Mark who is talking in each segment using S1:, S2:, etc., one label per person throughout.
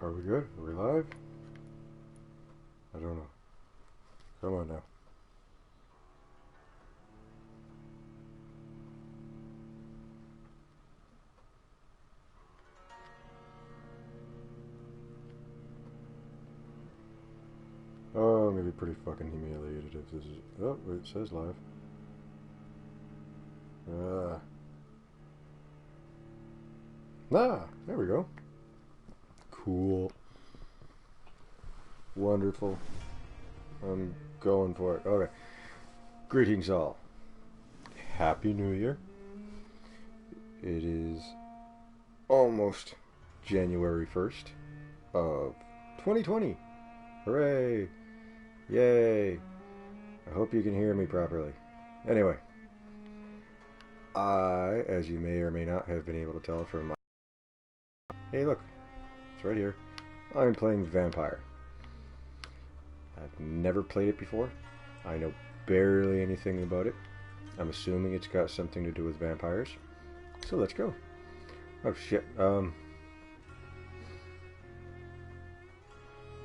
S1: Are we good? Are we live? I don't know. Come on now. Oh, I'm gonna be pretty fucking humiliated if this is... Oh, wait, it says live. There we go. Cool. Wonderful. I'm going for it. Okay. Greetings all. Happy New Year. It is almost January 1st of 2020. Hooray! Yay! I hope you can hear me properly. Anyway, as you may or may not have been able to tell from my... Hey look, it's right here. I'm playing Vampyr. I've never played it before. I know barely anything about it. I'm assuming it's got something to do with vampires. So let's go. Oh shit,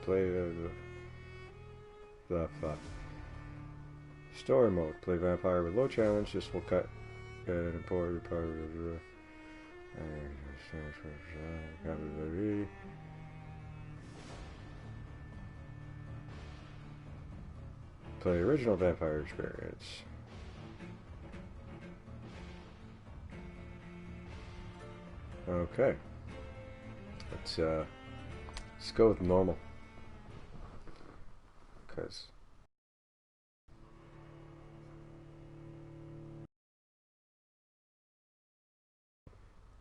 S1: play the fuck. Story mode. Play Vampyr with low challenge. This will cut and import your part of the play original Vampyr experience. Okay. Let's go with normal. Cause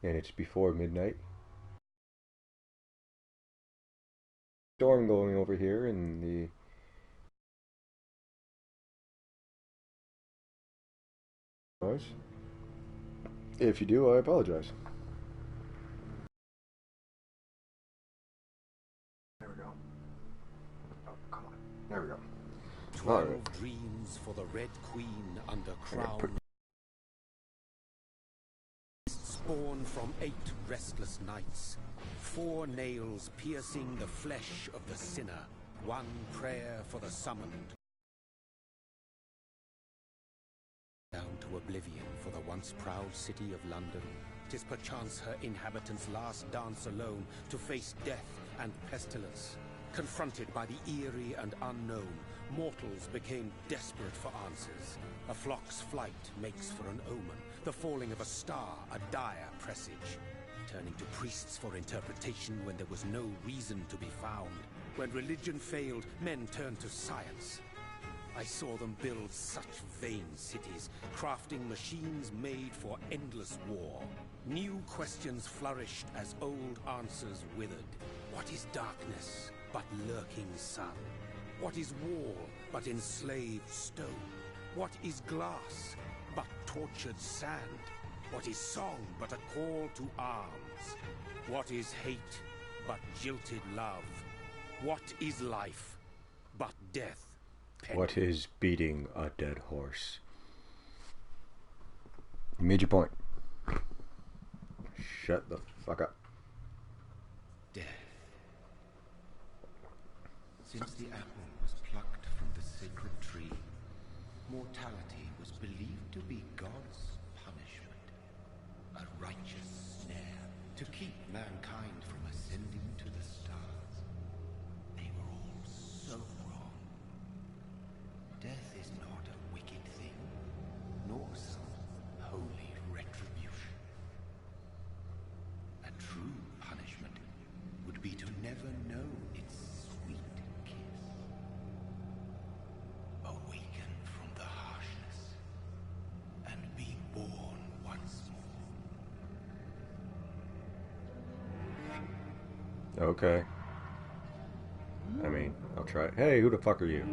S1: and it's before midnight. Storm going over here in the noise. If you do, I apologize. There we go. Oh, come on. There we go.
S2: 12 dreams for the Red Queen under crown. Born from 8 restless nights, 4 nails piercing the flesh of the sinner, 1 prayer for the summoned. Down to oblivion for the once proud city of London. 'Tis perchance her inhabitants' last dance alone to face death and pestilence. Confronted by the eerie and unknown, mortals became desperate for answers. A flock's flight makes for an omen, the falling of a star a dire presage. Turning to priests for interpretation when there was no reason to be found. When religion failed, men turned to science. I saw them build such vain cities, crafting machines made for endless war. New questions flourished as old answers withered. What is darkness but lurking sun? What is wall but enslaved stone? What is glass but tortured sand? What is song but a call to arms? What is hate but jilted love? What is life but death?
S1: What is beating a dead horse? You made your point. Shut the fuck up.
S3: Death. Since the apple was plucked from the sacred tree, mortality was believed to be God's punishment. A righteous snare to keep mankind from ascending to the stars. They were all so wrong. Death is not a wicked thing, nor some holy retribution. A true punishment would be to never know its sweet kiss. Awaken from the harshness and be born once more.
S1: Okay. I mean, I'll try. Hey, who the fuck are you?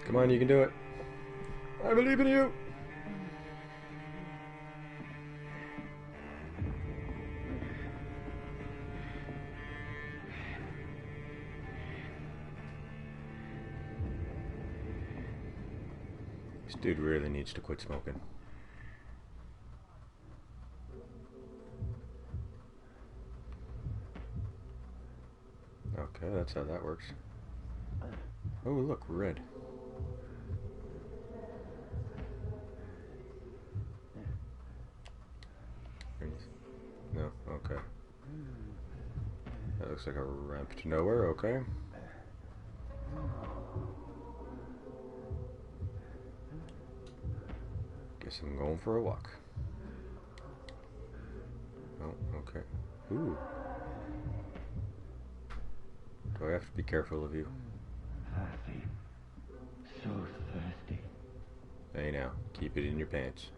S1: Come on, you can do it. I believe in you. This dude really needs to quit smoking. Okay, that's how that works. Oh, look, red. No, okay. That looks like a ramp to nowhere, okay. Guess I'm going for a walk. Oh, okay. Ooh. Do I have to be careful of you?
S3: Thirsty. So thirsty.
S1: Hey now, keep it in your pants.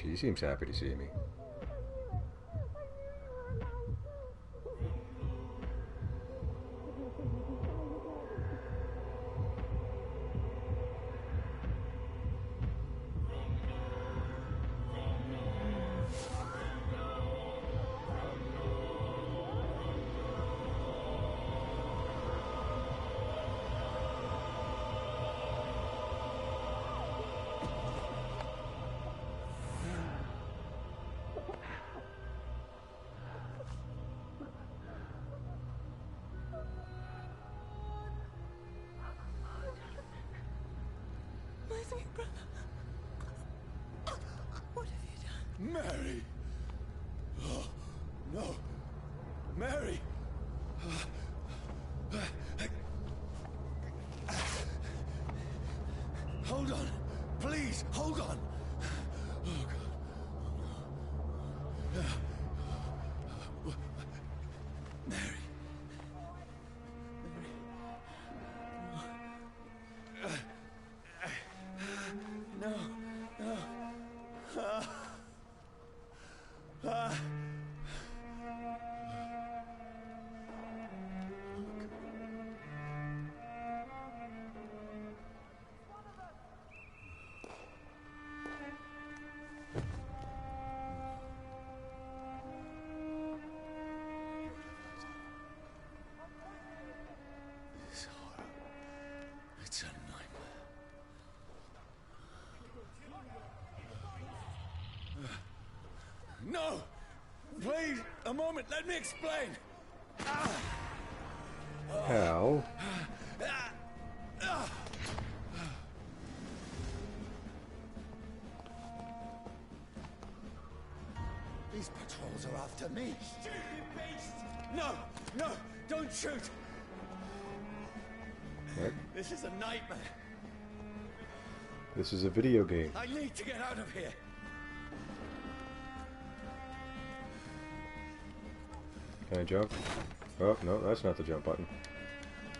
S1: She seems happy to see me.
S2: What have you done?
S4: Mary! Oh, no. Mary! Hold on. Please, hold on. Oh, God. Mary. No. No. This horror. It's a nightmare. No! Please, a moment, let me explain!
S1: How?
S4: These patrols are after me! Stupid beast! No! No! Don't shoot!
S1: What?
S4: This is a nightmare!
S1: This is a video game.
S4: I need to get out of here!
S1: Can I jump? Oh, no, that's not the jump button.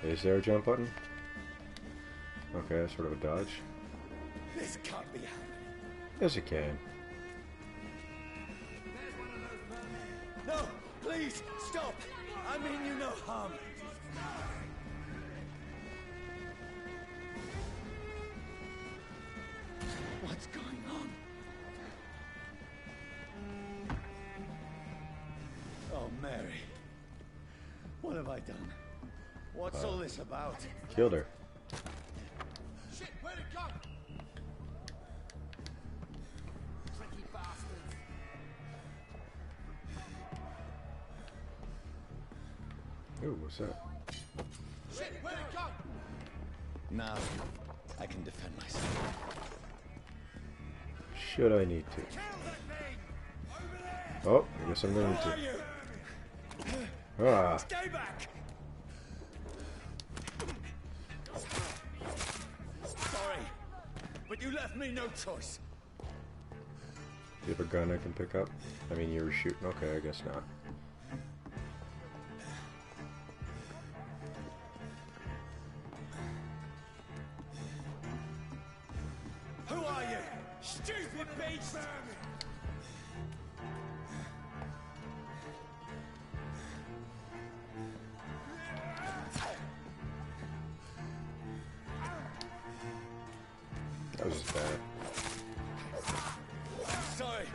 S1: Is there a jump button? Okay, that's sort of a dodge.
S4: This can't be happening!
S1: Yes, it can.
S4: No! Please! Stop! I mean you no harm! What's going on? Oh, Mary. What have I done? What's all this about?
S1: Killed her.
S4: Shit, where'd it go? Tricky bastards.
S1: Ooh, what's that?
S4: Shit, where'd it go? Now, I can defend myself.
S1: Should I need to? Oh, I guess I'm going
S4: Who are
S1: to.
S4: you?
S1: Ah,
S4: Stay back! Sorry, but you left me no choice.
S1: do you have a gun I can pick up? I mean, you were shooting. Okay, I guess not.
S4: Who are you? Stupid beast!
S1: That was just bad.
S4: Sorry.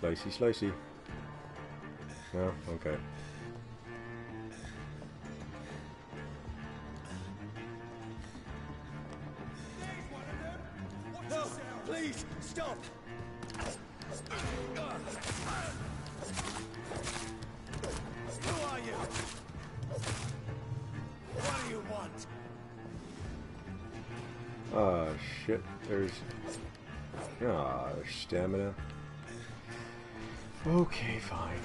S1: Slicey, slicey. No? Okay.
S4: No, please, stop! Who are you? What do you want?
S1: Ah, shit. There's stamina. Okay, fine.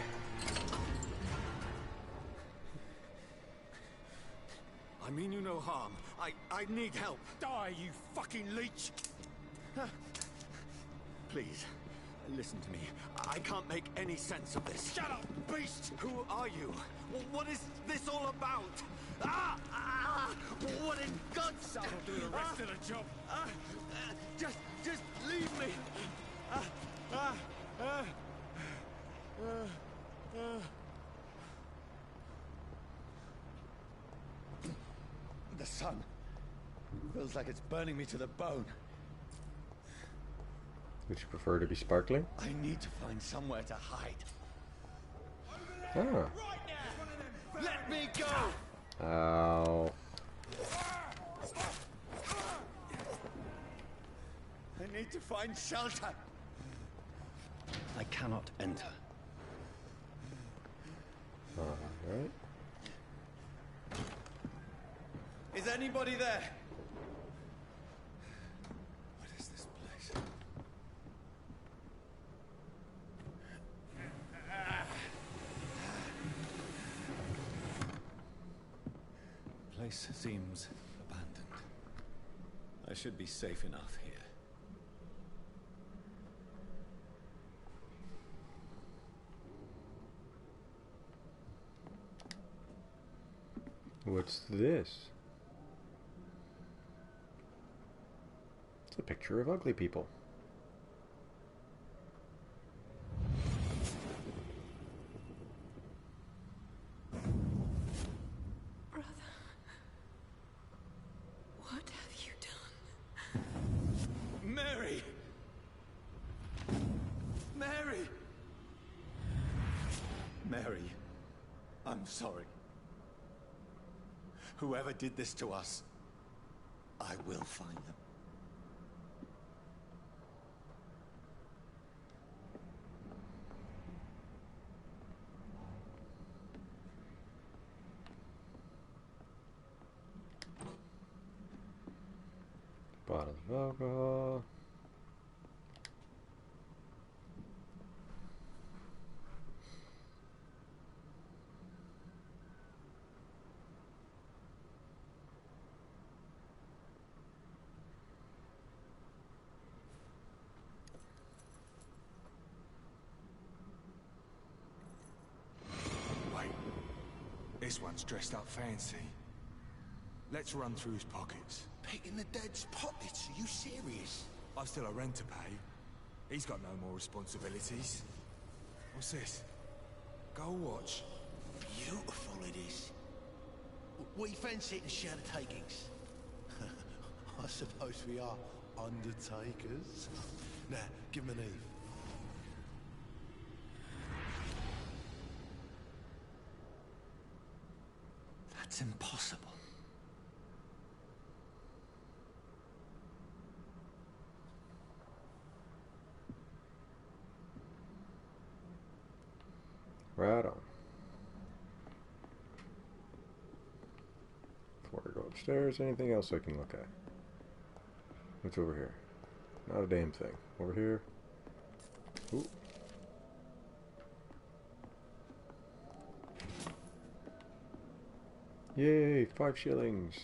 S4: I mean you no harm. I need help. Die, you fucking leech! Please, listen to me. I can't make any sense of this. Shut up, beast! Who are you? What is this all about? What in God's name? I'll do the rest of the job. Just leave me. The sun feels like it's burning me to the bone.
S1: Would you prefer to be sparkling?
S4: I need to find somewhere to hide.
S1: Ah.
S4: Let me go!
S1: Ow.
S4: I need to find shelter. I cannot enter.
S1: Alright.
S4: Is anybody there? What is this place? Place seems abandoned. I should be safe enough here.
S1: What's this? It's a picture of ugly people.
S5: Brother, what have you done?
S4: Mary! Mary! Mary, I'm sorry. Whoever did this to us, I will find them.
S1: Bottles of alcohol.
S6: Wait, this one's dressed up fancy. Let's run through his pockets.
S3: Picking the dead's pockets? Are you serious?
S6: I've still a rent to pay. He's got no more responsibilities. What's this? Gold watch.
S3: Beautiful it is. We fancy it and share the takings. I suppose we are undertakers. Now, give him an Eve.
S4: That's impossible.
S1: Right on. Before I go upstairs, anything else I can look at? What's over here? Not a damn thing. Over here. Ooh. Yay, 5 shillings.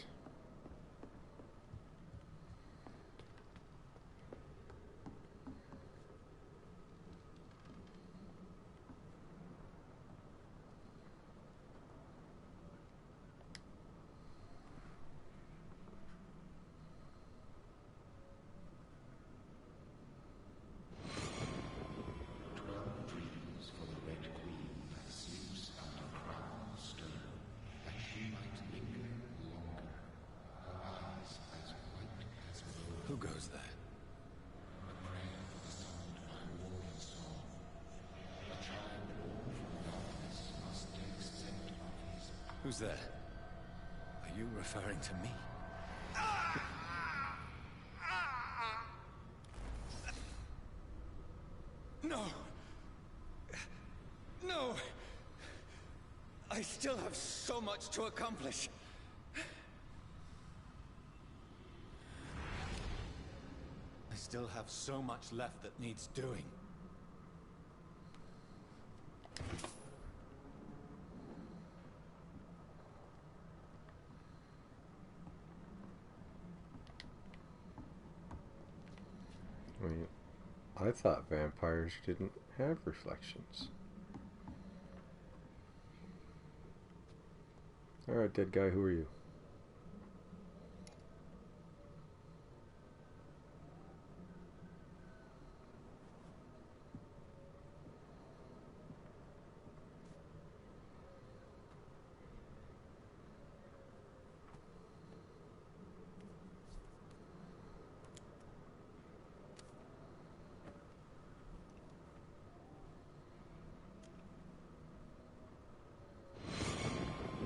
S2: Who goes there? Who's there? Are you referring to me?
S4: No! No! I still have so much to accomplish.
S2: I still have so much left that needs doing.
S1: I mean, I thought vampires didn't have reflections. Alright, dead guy, who are you?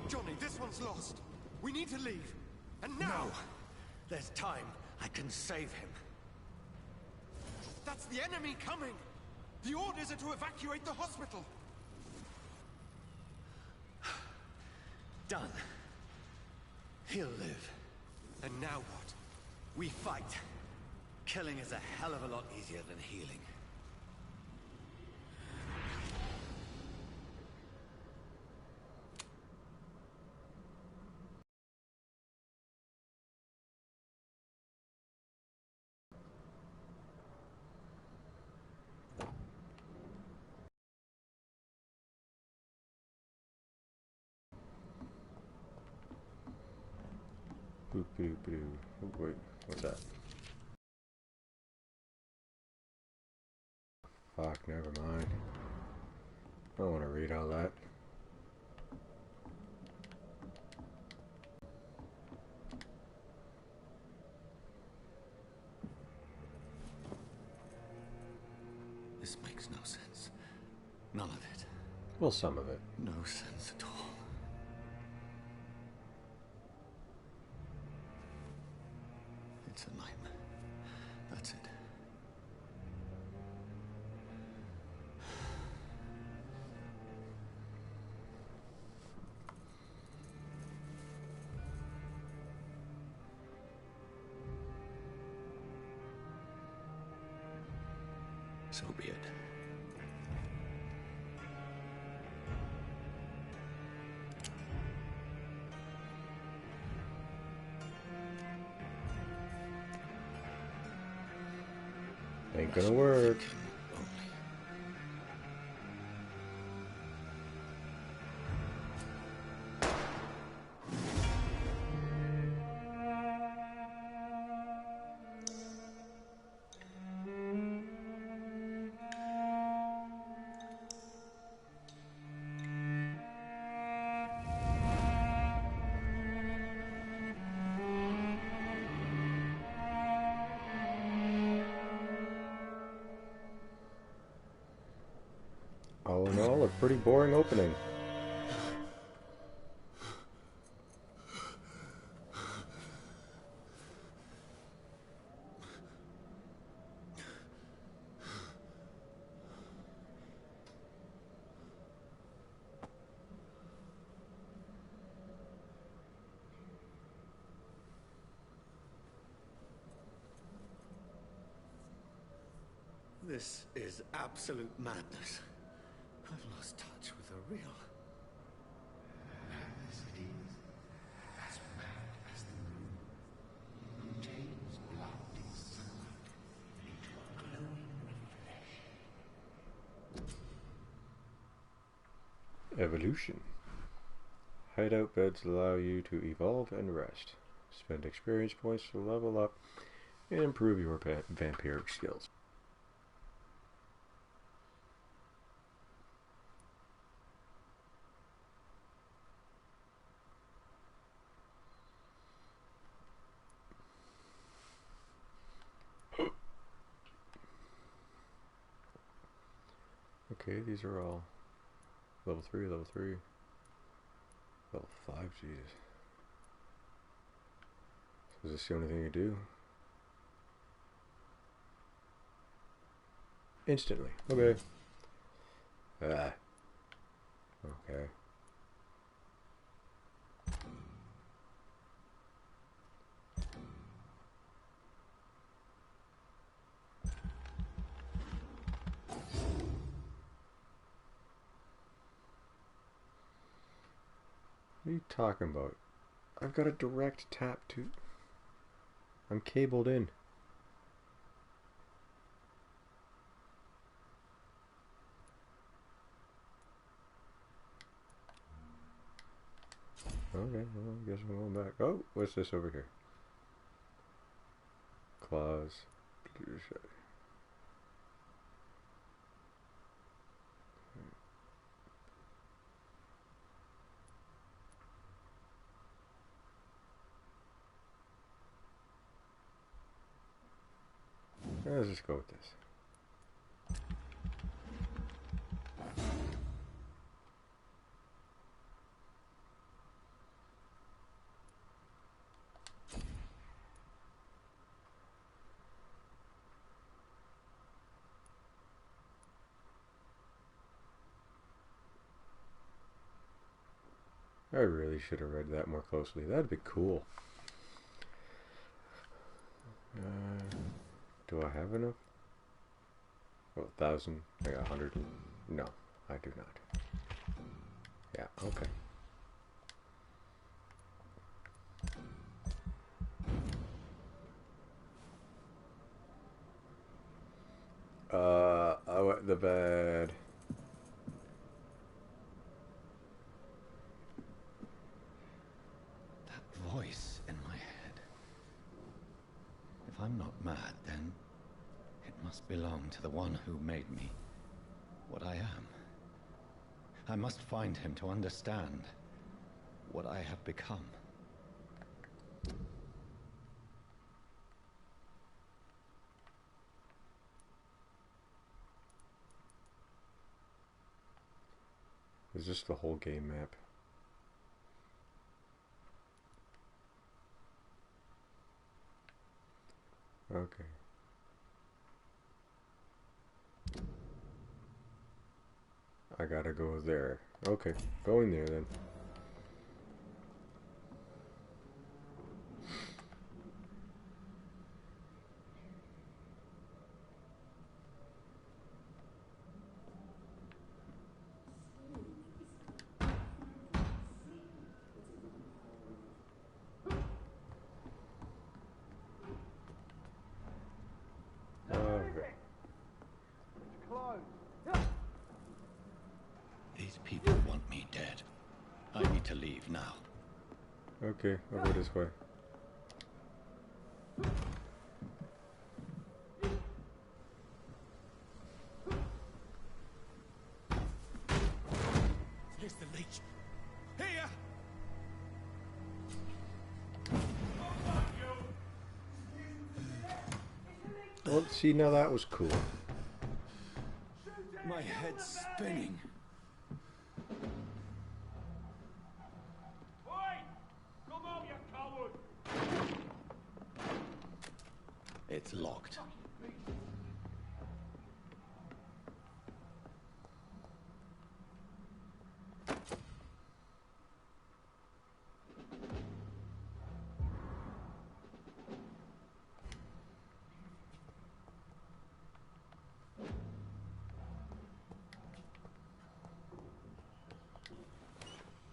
S4: Johnny, this one's lost. We need to leave. And now!
S2: No. There's time. I can save him.
S4: That's the enemy coming! The orders are to evacuate the hospital!
S2: Done. He'll live.
S4: And now what?
S2: We fight. Killing is a hell of a lot easier than healing.
S1: Boop, boop, boop. Oh, wait, what's that? Fuck, never mind. I don't want to read all that.
S2: This makes no sense. None of it.
S1: Well, some of it.
S2: No sense at all. It's a nightmare. That's it. So be it.
S1: Ain't gonna work. All in all, a pretty boring opening.
S2: This is absolute madness. I've lost touch with the real.
S3: Madness it is, as mad as the moon, who changes blinding sunlight into a glowing reflection.
S1: Evolution. Hideout beds allow you to evolve and rest. Spend experience points to level up and improve your vampiric skills. Okay, these are all level 3, level 3, level 5, Jesus. So is this the only thing you do? Instantly. Okay. Ah. Okay. What are you talking about? I've got a direct tap to... I'm cabled in. Okay, well, I guess I'm going back. Oh, what's this over here? Claws. Let's just go with this. I really should have read that more closely. That'd be cool. Do I have enough? Oh, 1,000. I got 100. No, I do not. Yeah, okay. I went the bed.
S3: That voice in my head. If I'm not mad, then it must belong to the one who made me what I am. I must find him to understand what I have become.
S1: Is this the whole game map? Okay. I gotta go there. Okay, going there then.
S3: These people want me dead. I need to leave now.
S1: Okay, I'll go this way.
S6: Here's the leech. Here!
S1: Well, see, now that was cool.
S6: My head's spinning.
S3: It's locked.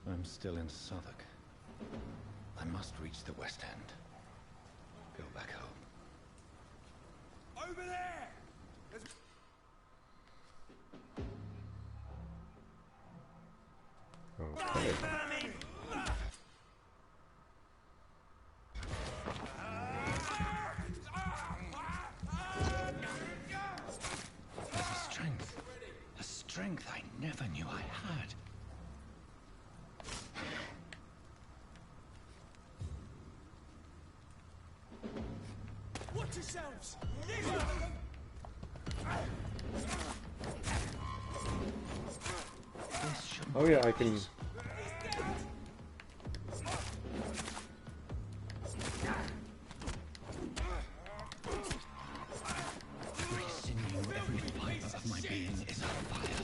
S3: I'm still in Southwark. I must reach the West End. Go back home.
S6: Over there!
S1: Okay.
S3: There's a strength I never knew I had.
S6: Watch yourselves!
S1: Oh yeah, I can...
S3: Every sinew, every fiber of my being is on fire.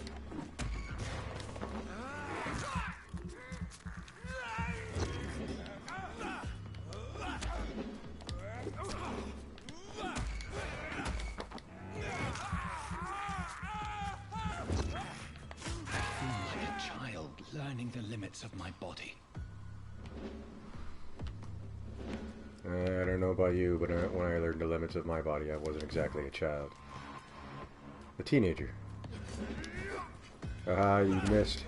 S3: I feel like a child learning the limits of my body.
S1: I don't know about you, but when I learned the limits of my body, I wasn't exactly a child. A teenager. Ah, you missed.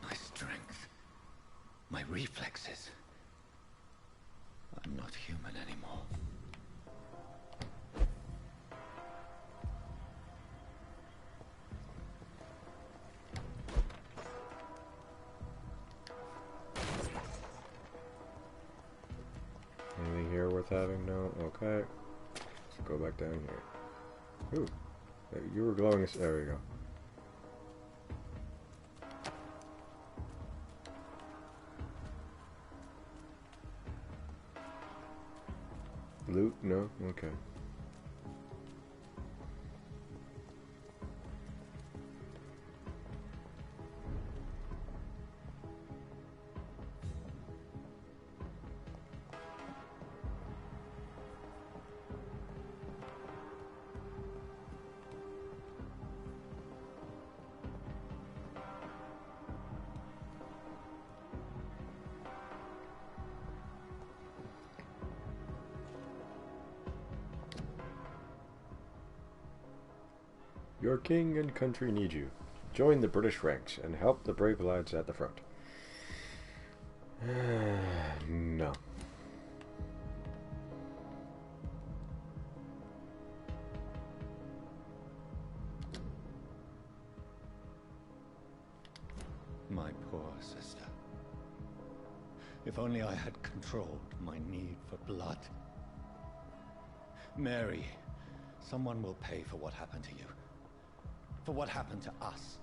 S3: My strength, my reflexes. I'm not human anymore.
S1: Anything here worth having? No? Okay. Let's go back down here. Ooh. You were glowing. There we go. Loot? No? Okay. Your king and country need you. Join the British ranks and help the brave lads at the front. No.
S3: My poor sister. If only I had controlled my need for blood. Mary, someone will pay for what happened to you. For what happened to us.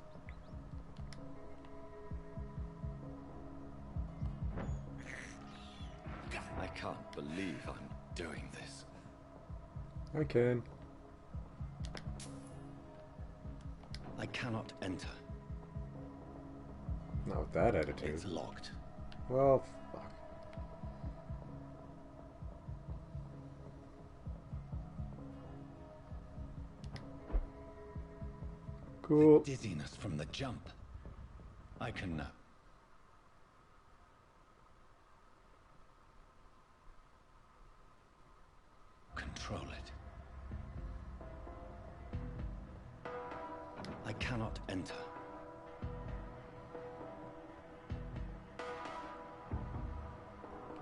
S3: I can't believe I'm doing this.
S1: I can.
S3: I cannot enter.
S1: Not with that attitude.
S3: It's locked.
S1: Well, fuck. Cool.
S3: Dizziness from the jump. I can know. Control it. I cannot enter.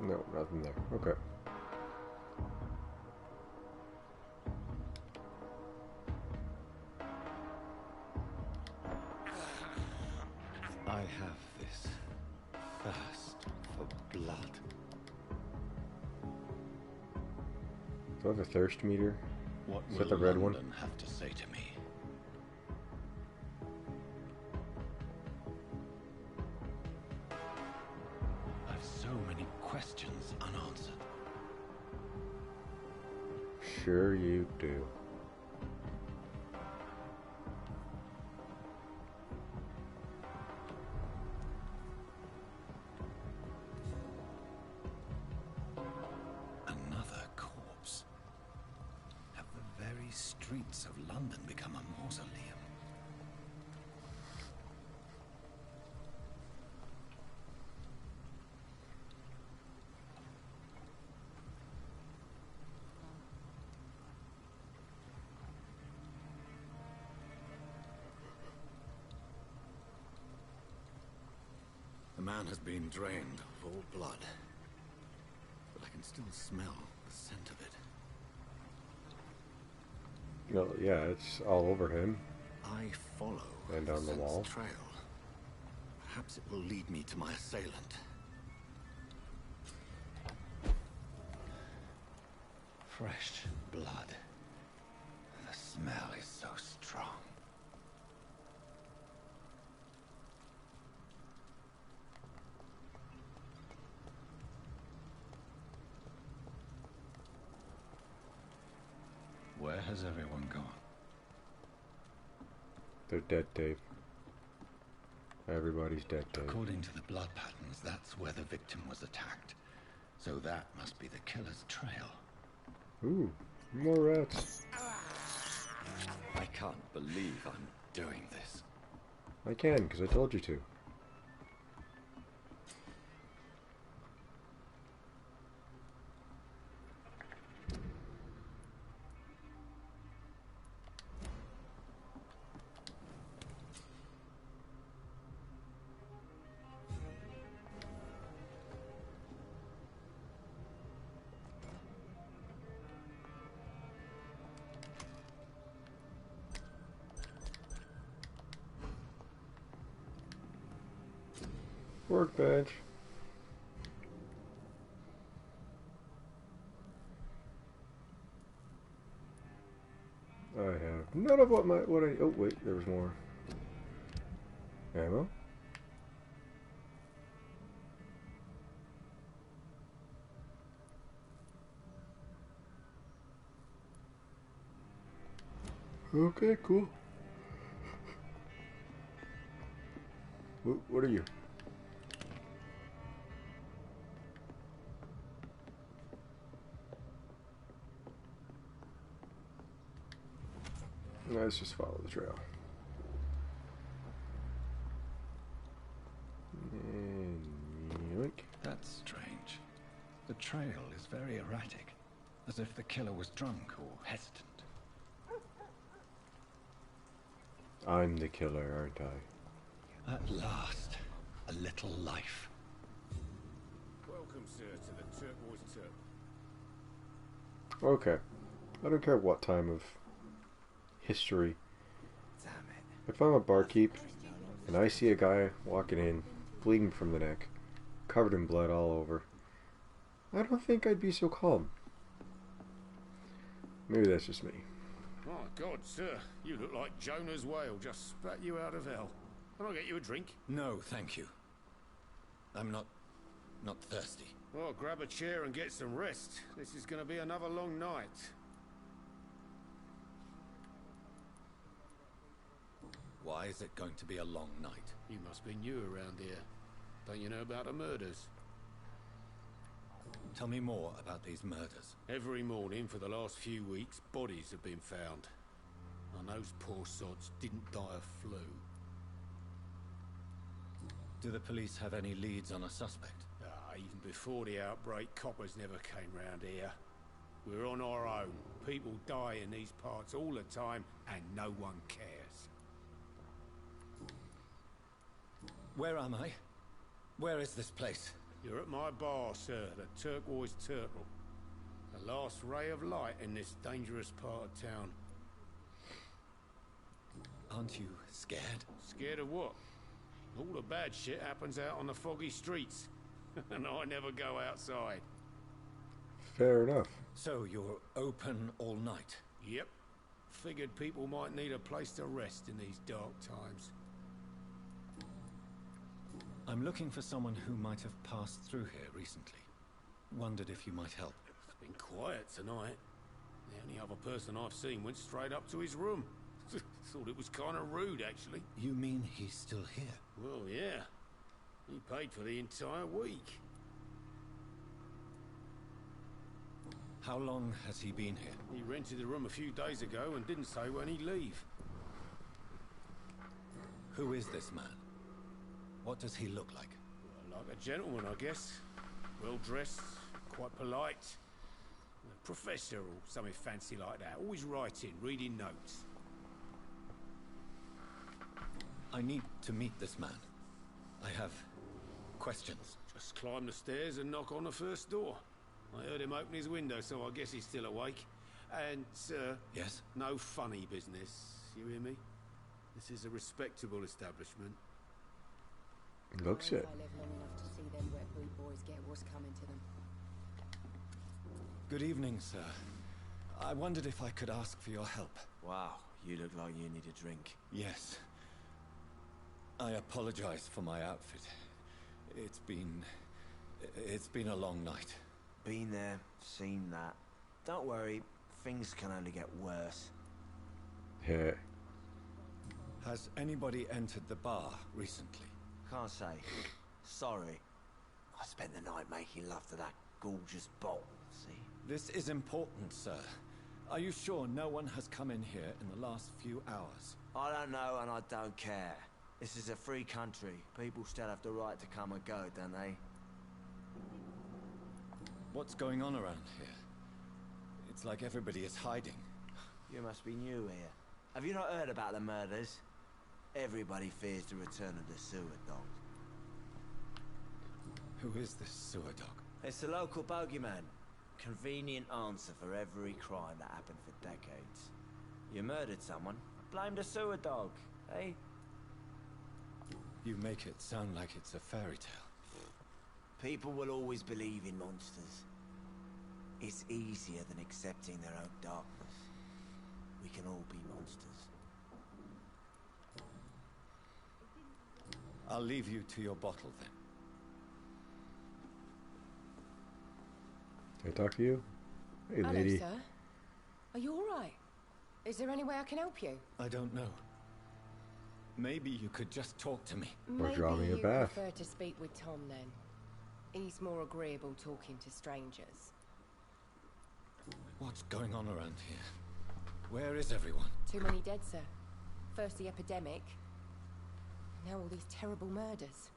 S1: No, nothing there. Okay.
S3: I have this thirst for blood.
S1: Do I have a thirst meter?
S3: What
S1: Is
S3: will
S1: that the red one?
S3: London have to say to me? I've so many questions unanswered.
S1: Sure you do.
S3: Another corpse. Have the very streets of London become a mausoleum?
S4: The man has been drained of all blood, but I can still smell the scent of it.
S1: No, yeah, it's all over him.
S4: I follow
S1: And on the
S4: scent's
S1: wall.
S4: trail. Perhaps it will lead me to my assailant. Fresh blood. The smell is so strong. Where has everyone gone?
S1: They're dead, Dave. Everybody's dead, Dave.
S4: According to the blood patterns, that's where the victim was attacked. So that must be the killer's trail.
S1: Ooh, more rats.
S4: I can't believe I'm doing this.
S1: I can, because I told you to. Workbench. I have none of what I. Oh wait, there was more. Ammo. Okay, cool. What are you? Let's just follow the trail. And yoink.
S4: That's strange. The trail is very erratic, as if the killer was drunk or hesitant.
S1: I'm the killer, aren't I?
S4: At last, a little life.
S2: Welcome, sir, to the Turquoise Turtle.
S1: Okay. I don't care what time of history.
S6: Damn it.
S1: If I'm a barkeep and I see a guy walking in, bleeding from the neck, covered in blood all over, I don't think I'd be so calm. Maybe that's just me.
S2: My God, sir, you look like Jonah's whale just spat you out of hell. Can I get you a drink?
S4: No, thank you. I'm not thirsty.
S2: Well, grab a chair and get some rest. This is going to be another long night.
S4: Why is it going to be a long night?
S2: You must be new around here. Don't you know about the murders?
S4: Tell me more about these murders.
S2: Every morning for the last few weeks, bodies have been found. And those poor sods didn't die of flu.
S4: Do the police have any leads on a suspect?
S2: Even before the outbreak, coppers never came round here. We're on our own. People die in these parts all the time, and no one cares.
S4: Where am I? Where is this place?
S2: You're at my bar, sir, the Turquoise Turtle. The last ray of light in this dangerous part of town.
S4: Aren't you scared?
S2: Scared of what? All the bad shit happens out on the foggy streets. And I never go outside.
S1: Fair enough.
S4: So you're open all night?
S2: Yep. Figured people might need a place to rest in these dark times.
S4: I'm looking for someone who might have passed through here recently. Wondered if you might help.
S2: It's been quiet tonight. The only other person I've seen went straight up to his room. Thought it was kind of rude, actually.
S4: You mean he's still here?
S2: Well, yeah. He paid for the entire week.
S4: How long has he been here?
S2: He rented the room a few days ago and didn't say when he'd leave.
S4: Who is this man? What does he look like?
S2: Well, like a gentleman, I guess. Well-dressed, quite polite. A professor or something fancy like that. Always writing, reading notes.
S4: I need to meet this man. I have questions.
S2: Just climb the stairs and knock on the first door. I heard him open his window, so I guess he's still awake. And, sir...
S7: Yes?
S2: No funny business, you hear me? This is a respectable establishment.
S1: Looks it.
S8: I live long enough to see them wet boot boys get what's coming to them.
S7: Good evening, sir. I wondered if I could ask for your help.
S9: Wow, you look like you need a drink.
S7: Yes. I apologize for my outfit. It's been a long night.
S9: Been there, seen that. Don't worry, things can only get worse.
S1: Yeah.
S7: Has anybody entered the bar recently?
S9: Can't say. Sorry. I spent the night making love to that gorgeous bolt, see?
S7: This is important, sir. Are you sure no one has come in here in the last few hours?
S9: I don't know and I don't care. This is a free country. People still have the right to come and go, don't they?
S7: What's going on around here? It's like everybody is hiding.
S9: You must be new here. Have you not heard about the murders? Everybody fears the return of the sewer dog.
S7: Who is this sewer dog?
S9: It's the local bogeyman. Convenient answer for every crime that happened for decades. You murdered someone, blame the sewer dog, eh?
S7: You make it sound like it's a fairy tale.
S9: People will always believe in monsters. It's easier than accepting their own darkness. We can all be monsters.
S7: I'll leave you to your bottle then.
S1: Can I talk to you? Hey,
S8: Hello,
S1: lady.
S8: sir. Are you all right? Is there any way I can help you?
S7: I don't know. Maybe you could just talk to me.
S1: Or draw me a
S8: Maybe
S1: bath.
S8: you prefer to speak with Tom then. He's more agreeable talking to strangers.
S7: What's going on around here? Where is everyone?
S8: Too many dead, sir. First the epidemic, now all these terrible murders.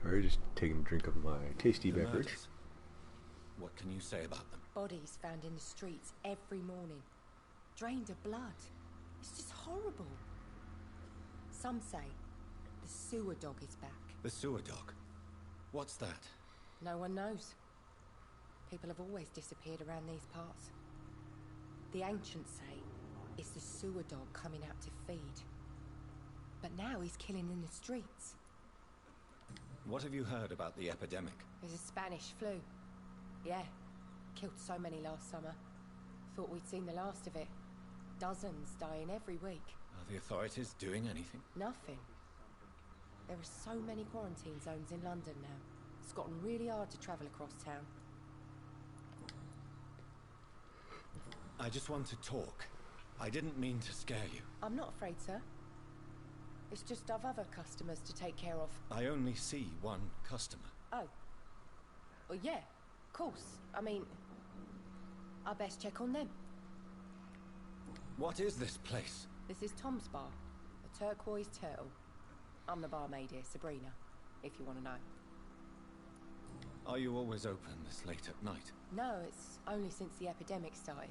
S1: Sorry, just taking a drink of my tasty
S7: The
S1: beverage.
S7: murders. What can you say about them?
S8: Bodies found in the streets every morning. Drained of blood. It's just horrible. Some say the sewer dog is back.
S7: The sewer dog? What's that?
S8: No one knows. People have always disappeared around these parts. The ancients say it's the sewer dog coming out to feed. But now he's killing in the streets.
S7: What have you heard about the epidemic?
S8: There's a Spanish flu. Yeah. Killed so many last summer. Thought we'd seen the last of it. Dozens dying every week.
S7: Are the authorities doing anything?
S8: Nothing. There are so many quarantine zones in London now. It's gotten really hard to travel across town.
S7: I just want to talk. I didn't mean to scare you.
S8: I'm not afraid, sir. It's just I've other customers to take care of.
S7: I only see one customer.
S8: Oh. Well, yeah, of course. I mean, I best check on them.
S7: What is this place?
S8: This is Tom's bar, the Turquoise Turtle. I'm the barmaid here, Sabrina, if you want to know.
S7: Are you always open this late at night?
S8: No, it's only since the epidemic started.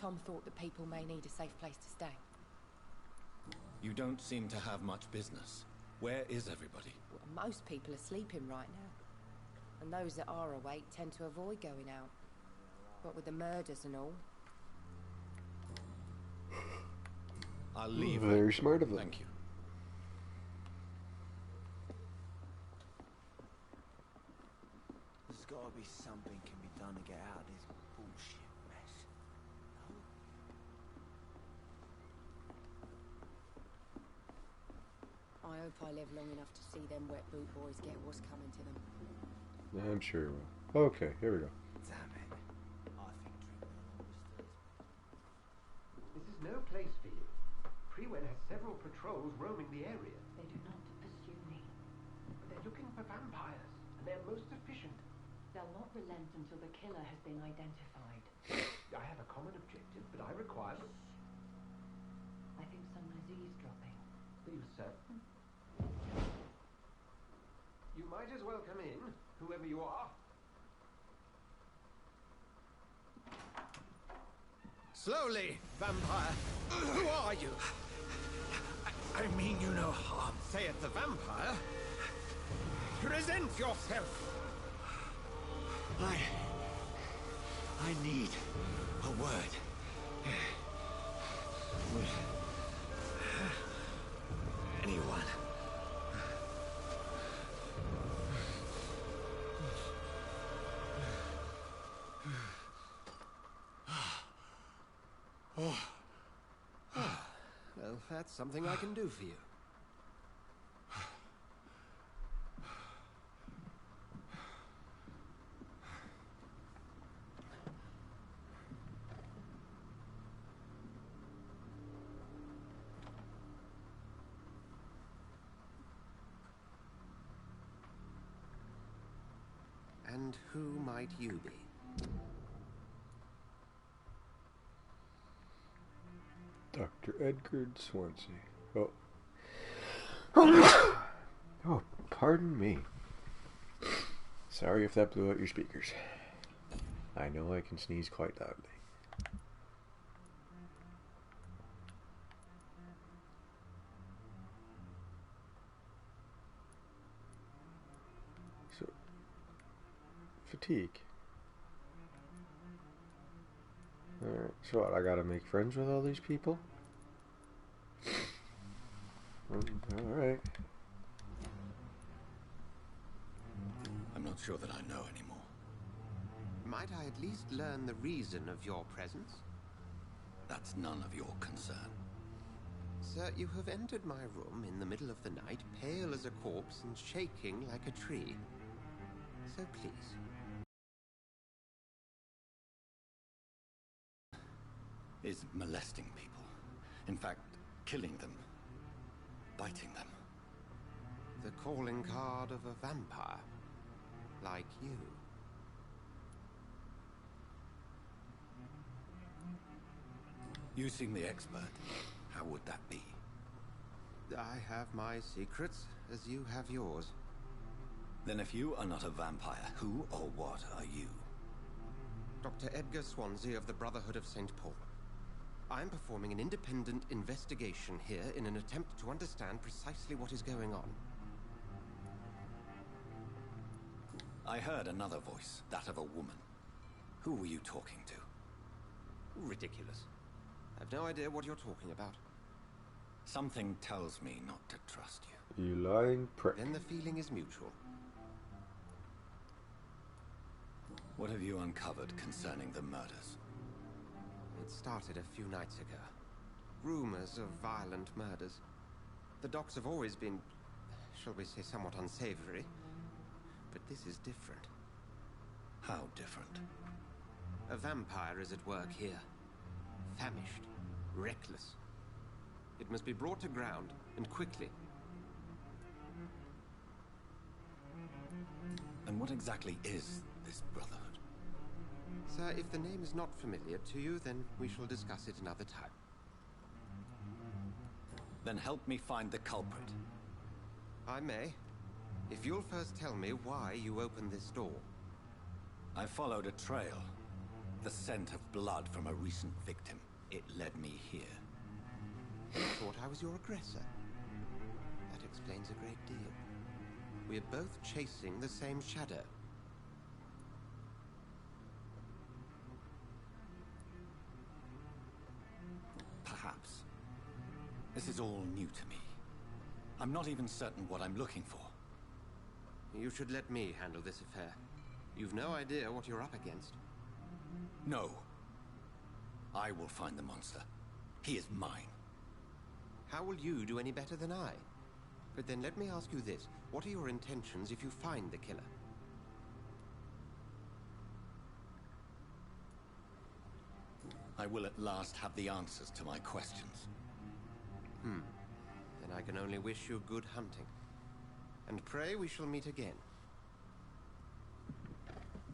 S8: Tom thought that people may need a safe place to stay.
S7: You don't seem to have much business. Where is everybody?
S8: Well, most people are sleeping right now. And those that are awake tend to avoid going out. What with the murders and all.
S7: I'll leave.
S1: Very smart of them.
S7: Thank you.
S9: There's gotta be something can be done to get out of this bullshit mess.
S8: I hope I live long enough to see them wet boot boys get what's coming to them.
S1: I'm sure you will. Okay, here we go.
S9: Damn it. I think drinking along disturbs me.
S10: This is no place for you. Freewell has several patrols roaming the area.
S5: They do not pursue me.
S10: They're looking for vampires, and they're most efficient.
S5: They'll not relent until the killer has been identified.
S10: I have a common objective, but I require...
S5: I think someone is eavesdropping.
S10: Are you certain? You might as well come in, whoever you are.
S4: Slowly, vampire. Who are you? I mean you no harm. Say it, the vampire. Present yourself! I need a word. With anyone.
S10: Well, that's something I can do for you. And who might you be?
S1: Dr. Edgar Swansea. Oh. Oh, pardon me. Sorry if that blew out your speakers. I know I can sneeze quite loudly. So, fatigue. Alright, so what, I gotta make friends with all these people? Alright.
S7: I'm not sure that I know anymore.
S10: Might I at least learn the reason of your presence?
S7: That's none of your concern.
S10: Sir, you have entered my room in the middle of the night, pale as a corpse and shaking like a tree. So please.
S7: Is molesting people. In fact, killing them. Biting them.
S10: The calling card of a vampire. Like you.
S7: You seem the expert. How would that be?
S10: I have my secrets, as you have yours.
S7: Then if you are not a vampire, who or what are you?
S10: Dr. Edgar Swansea of the Brotherhood of St. Paul. I am performing an independent investigation here in an attempt to understand precisely what is going on.
S7: I heard another voice, that of a woman. Who were you talking to?
S10: Ridiculous. I've no idea what you're talking about.
S7: Something tells me not to trust you.
S1: You lying prick.
S10: Then the feeling is mutual.
S7: What have you uncovered concerning the murders?
S10: It started a few nights ago. Rumors of violent murders. The docks have always been, shall we say, somewhat unsavory. But this is different.
S7: How different?
S10: A vampire is at work here. Famished. Reckless. It must be brought to ground, and quickly.
S7: And what exactly is this brotherhood?
S10: Sir, if the name is not familiar to you, then we shall discuss it another time.
S7: Then help me find the culprit.
S10: I may. If you'll first tell me why you opened this door.
S7: I followed a trail. The scent of blood from a recent victim. It led me here.
S10: I thought I was your aggressor. That explains a great deal. We are both chasing the same shadow.
S7: Perhaps. This is all new to me. I'm not even certain what I'm looking for.
S10: You should let me handle this affair. You've no idea what you're up against.
S7: No. I will find the monster. He is mine.
S10: How will you do any better than I? But then let me ask you this. What are your intentions if you find the killer?
S7: I will at last have the answers to my questions.
S10: Then I can only wish you good hunting. And pray we shall meet again.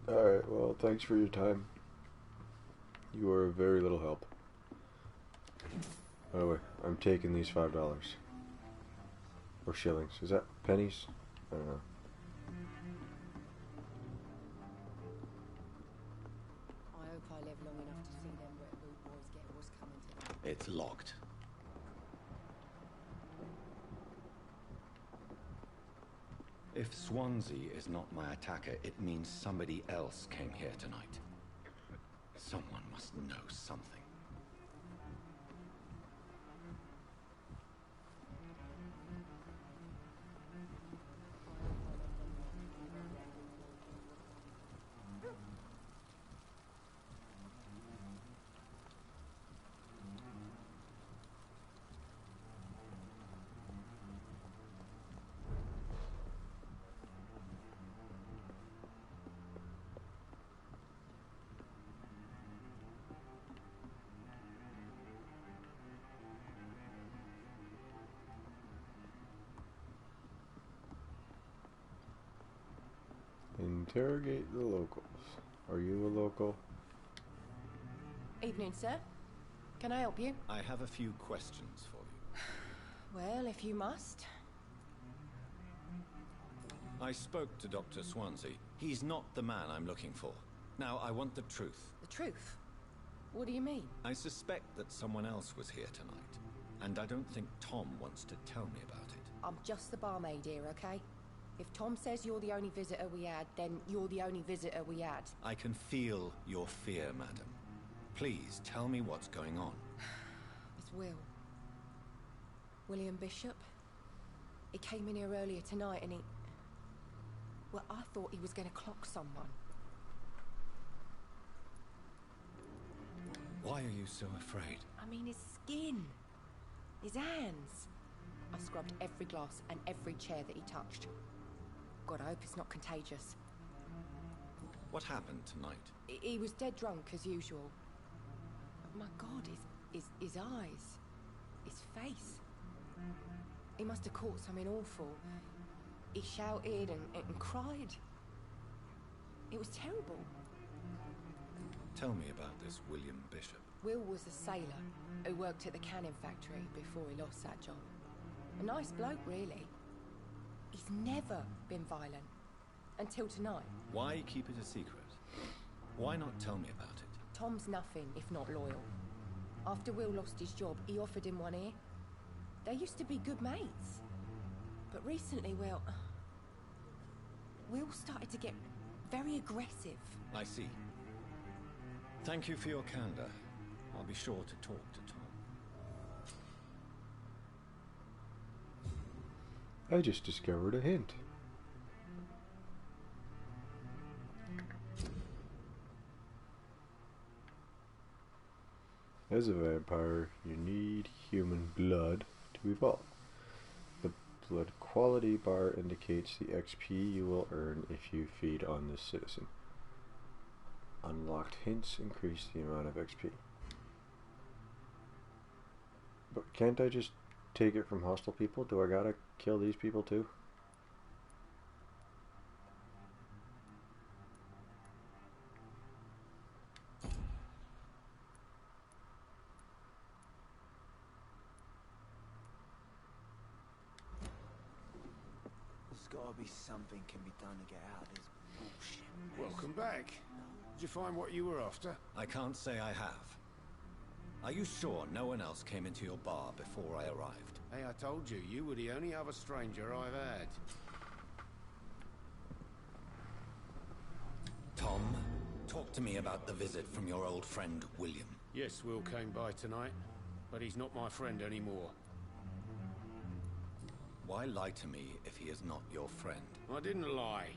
S1: Alright, well, thanks for your time. You are a very little help. By the way, I'm taking these $5. Or shillings. Is that pennies? I don't know.
S8: I hope I live long enough to see them wet boot boys get what's coming to them.
S7: It's locked. If Swansea is not my attacker, it means somebody else came here tonight. Someone must know something.
S1: Interrogate the locals. Are you a local?
S8: Evening, sir. Can I help you?
S7: I have a few questions for you.
S8: Well, if you must.
S7: I spoke to Dr. Swansea. He's not the man I'm looking for. Now, I want the truth.
S8: The truth? What do you mean?
S7: I suspect that someone else was here tonight, and I don't think Tom wants to tell me about it.
S8: I'm just the barmaid here, okay? If Tom says you're the only visitor we had, then you're the only visitor we had.
S7: I can feel your fear, madam. Please, tell me what's going on.
S8: It's William Bishop. He came in here earlier tonight and he... Well, I thought he was going to clock someone.
S7: Why are you so afraid?
S8: I mean, his skin. His hands. I scrubbed every glass and every chair that he touched. God, I hope it's not contagious.
S7: What happened tonight?
S8: He was dead drunk, as usual. But my God, his eyes. His face. He must have caught something awful. He shouted and cried. It was terrible.
S7: Tell me about this William Bishop.
S8: Will was a sailor who worked at the canning factory before he lost that job. A nice bloke, really. He's never been violent. Until tonight.
S7: Why keep it a secret? Why not tell me about it?
S8: Tom's nothing if not loyal. After Will lost his job, he offered him one ear. They used to be good mates. But recently, well... Will started to get very aggressive.
S7: I see. Thank you for your candor. I'll be sure to talk to Tom.
S1: I just discovered a hint. As a vampire, you need human blood to evolve. The blood quality bar indicates the XP you will earn if you feed on this citizen. Unlocked hints increase the amount of XP. But can't I just take it from hostile people? Do I gotta kill these people too?
S9: There's gotta be something can be done to get out of this bullshit.
S2: Welcome back. Did you find what you were after?
S7: I can't say I have. Are you sure no one else came into your bar before I arrived?
S2: Hey, I told you, you were the only other stranger I've had.
S7: Tom, talk to me about the visit from your old friend, William.
S2: Yes, Will came by tonight, but he's not my friend anymore.
S7: Why lie to me if he is not your friend?
S2: I didn't lie.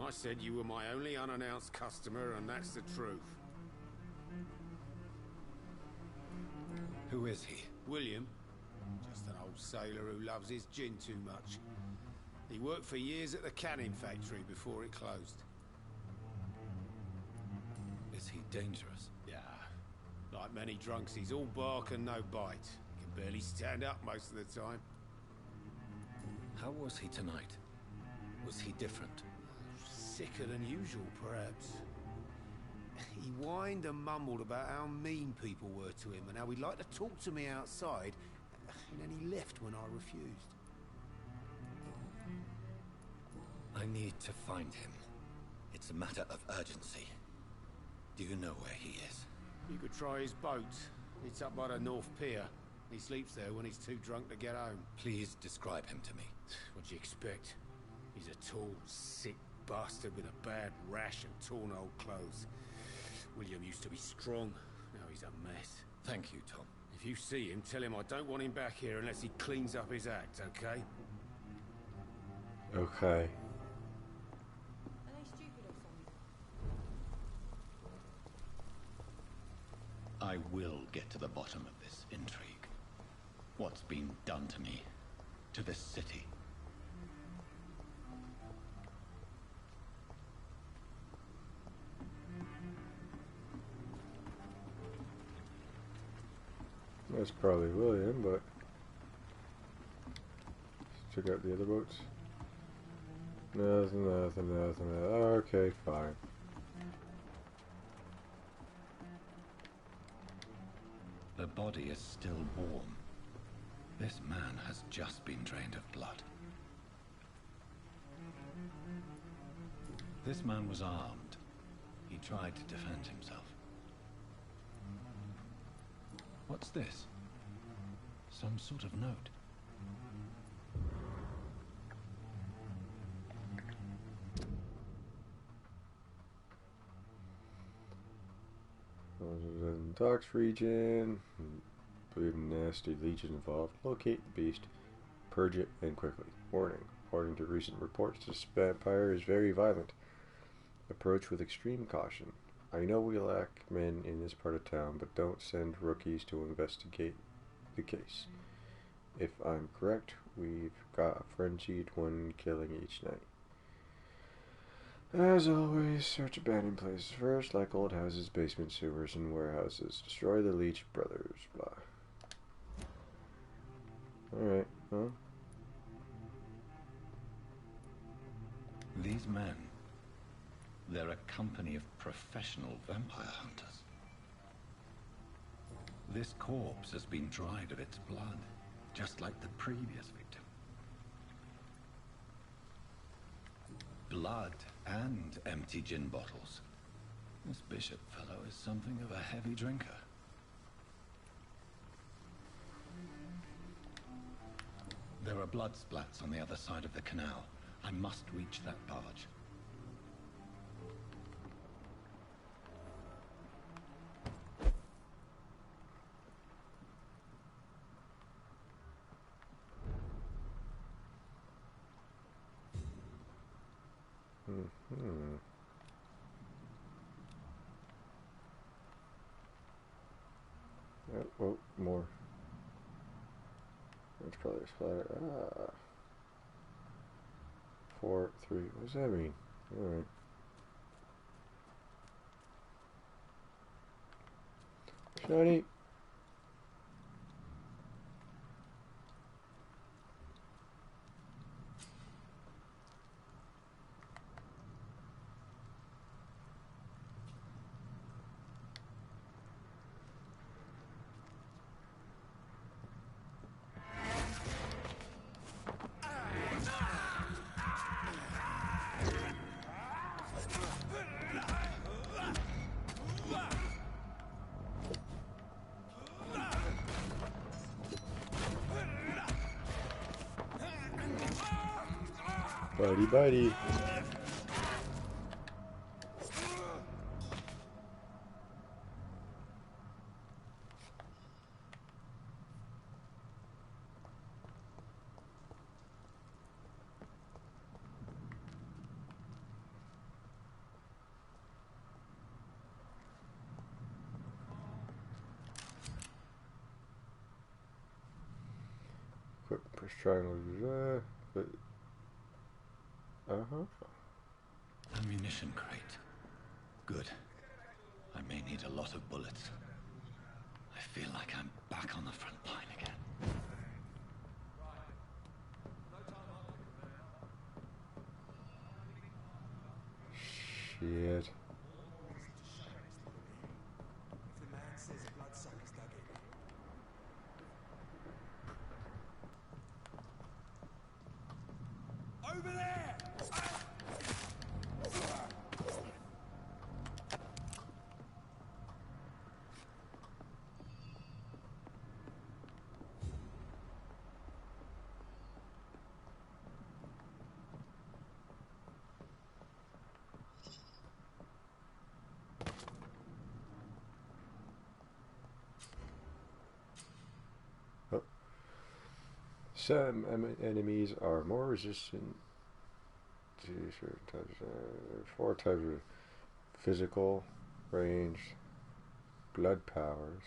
S2: I said you were my only unannounced customer, and that's the truth.
S7: Who is he?
S2: William. Just an old sailor who loves his gin too much. He worked for years at the canning factory before it closed.
S7: Is he dangerous?
S2: Yeah. Like many drunks, he's all bark and no bite. He can barely stand up most of the time.
S7: How was he tonight? Was he different?
S2: Sicker than usual, perhaps. He whined and mumbled about how mean people were to him and how he'd like to talk to me outside, and then he left when I refused.
S7: I need to find him. It's a matter of urgency. Do you know where he is?
S2: You could try his boat. It's up by the North Pier. He sleeps there when he's too drunk to get home.
S7: Please describe him to me.
S2: What do you expect? He's a tall, sick bastard with a bad rash and torn old clothes. William used to be strong. Now he's a mess.
S7: Thank you, Tom.
S2: If you see him, tell him I don't want him back here unless he cleans up his act, okay?
S1: Okay.
S8: Are they stupid or something?
S7: I will get to the bottom of this intrigue. What's been done to me, to this city.
S1: That's probably William, but check out the other boats. Nothing. Okay, fine.
S7: The body is still warm. This man has just been drained of blood. This man was armed. He tried to defend himself. What's this? Some sort of note.
S1: Docks region. Believe nasty legion involved. Locate the beast. Purge it, and quickly. Warning. According to recent reports, this vampire is very violent. Approach with extreme caution. I know we lack men in this part of town, but don't send rookies to investigate the case. If I'm correct, we've got a frenzied one killing each night. As always, search abandoned places first, like old houses, basements, sewers, and warehouses. Destroy the Leech Brothers. Blah. Alright, well.
S7: These men, they're a company of professional vampire hunters. This corpse has been dried of its blood, just like the previous victim. Blood and empty gin bottles. This bishop fellow is something of a heavy drinker. There are blood splats on the other side of the canal. I must reach that barge.
S1: Oh, more. That's probably a splatter. 4, 3. What does that mean? Alright. Shiny. Buddy. Quick press triangle.
S7: Ammunition crate. Good. I may need a lot of bullets. I feel like I'm back on the front line again.
S1: Shit.
S6: Over there!
S1: Some enemies are more resistant to certain types. 4 types of physical, ranged, blood powers,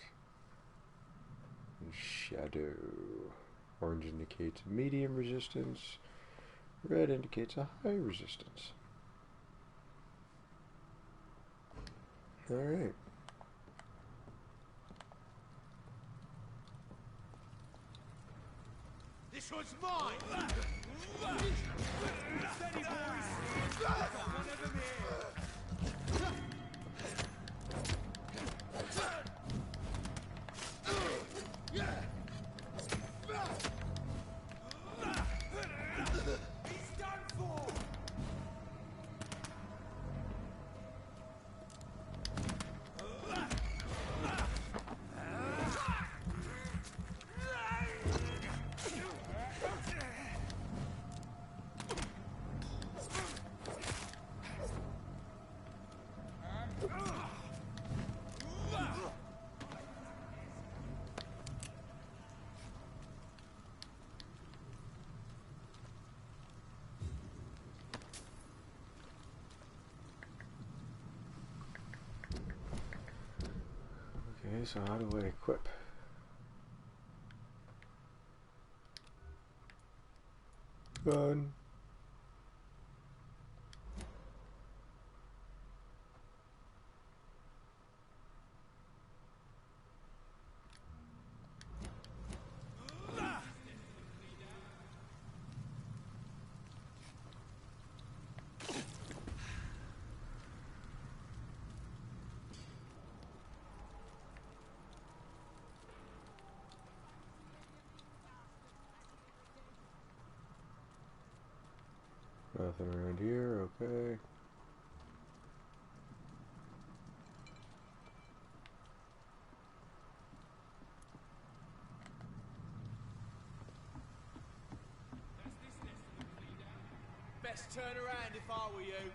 S1: and shadow. Orange indicates medium resistance. Red indicates a high resistance. Alright.
S4: This one's mine! Steady, boys! One of them here! He's done for!
S1: Okay, so how do I equip? Gun. Nothing around here, okay.
S4: Best turn around if I were you.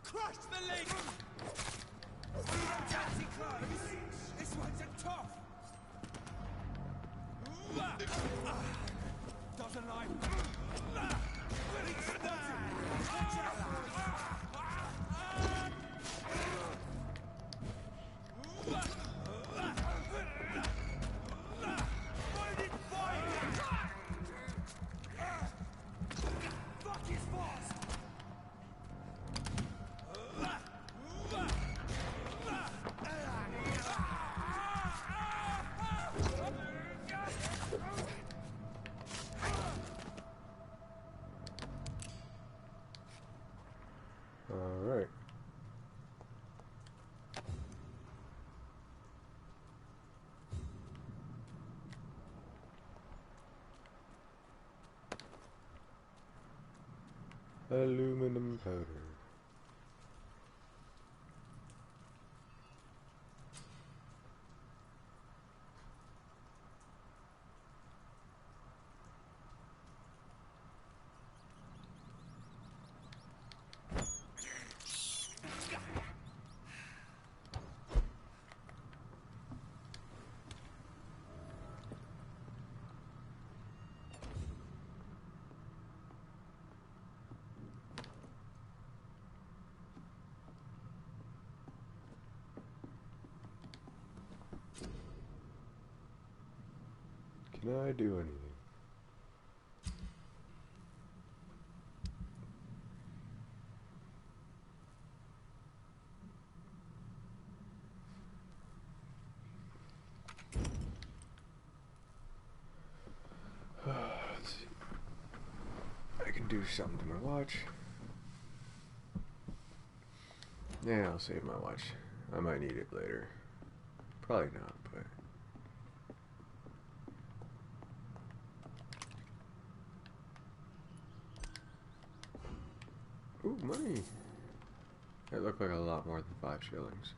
S4: Crush the link! Taxi close! This one's a tough! Doesn't like... Fuck his boss!
S1: Alright. Aluminum powder. Can I do anything? Let's see. I can do something to my watch. Yeah, I'll save my watch. I might need it later. Probably not, but... Ooh, money! It looked like a lot more than 5 shillings.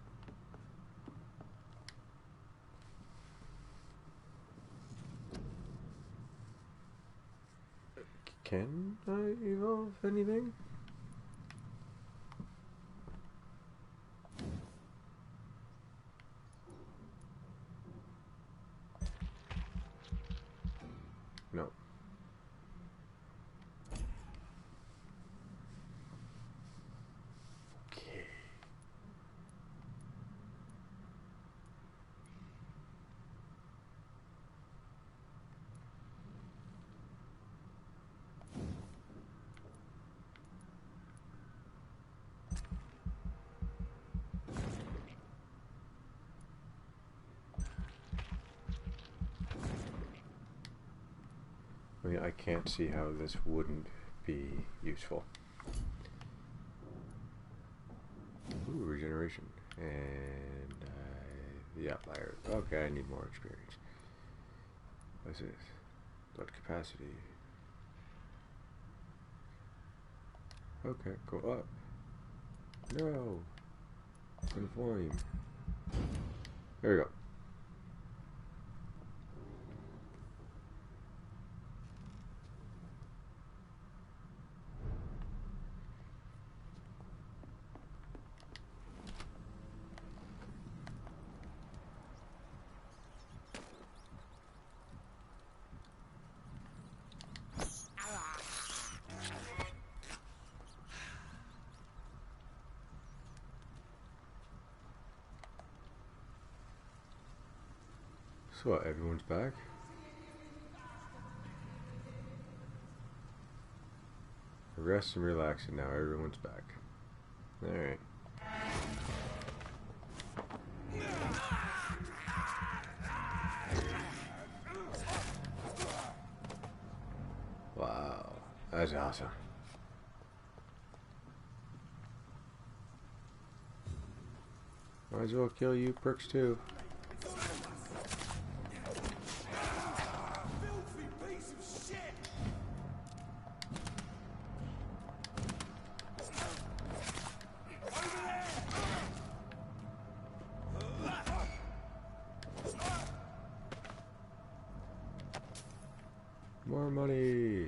S1: Can I evolve anything? No. Okay. I mean, I can't see how this wouldn't be useful. Ooh, regeneration. And the outlier. Okay, I need more experience. What's this? Blood capacity. Okay, go up. No! Conform. There we go. So what, everyone's back? Rest and relax, and now everyone's back. Alright. Wow, that's awesome. Might as well kill you pricks too. More money.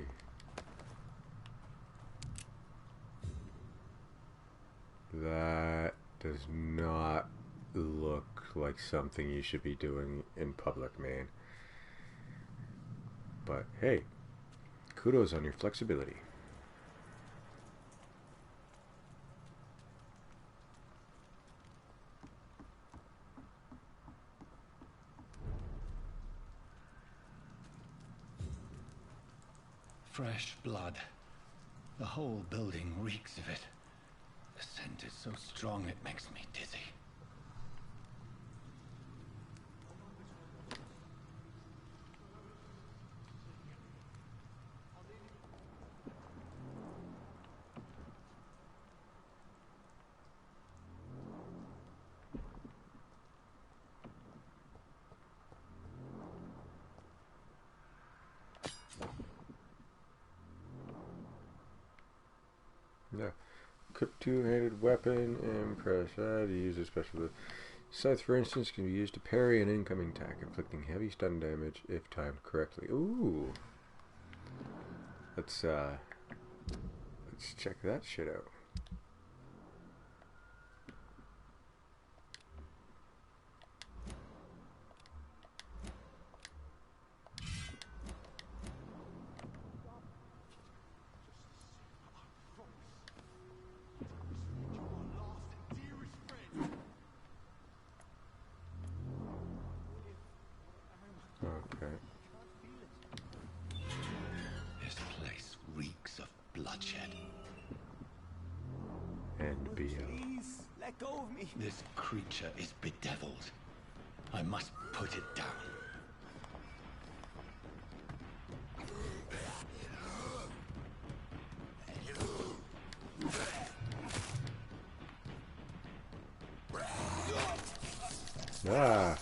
S1: That does not look like something you should be doing in public, man. But hey, kudos on your flexibility.
S7: Fresh blood. The whole building reeks of it. The scent is so strong it makes me dizzy.
S1: Yeah. Cooked two-handed weapon and press to use a special. Scythe, for instance, can be used to parry an incoming attack, inflicting heavy stun damage if timed correctly. Ooh. Let's check that shit out. Okay.
S7: This place reeks of bloodshed.
S1: And BO.
S9: Please, let go of me.
S7: This creature is bedeviled. I must put it down.
S1: Ah,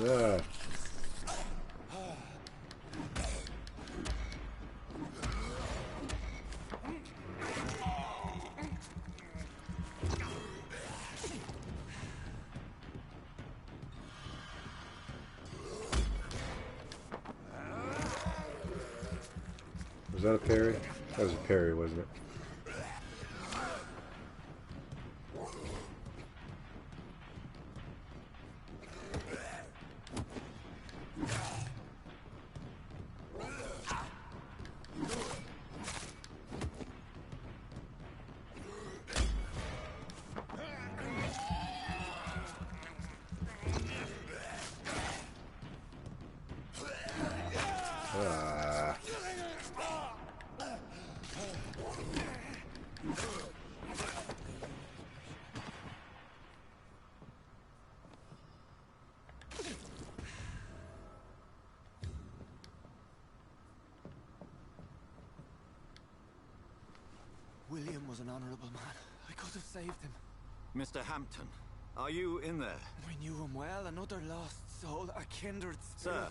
S1: Ah. Was that a parry? That was a parry, wasn't it? Ah.
S4: William was an honorable man. I could have saved him.
S11: Mr. Hampton, are you in there?
S4: I knew him well, another lost soul, a kindred spirit.
S11: Sir,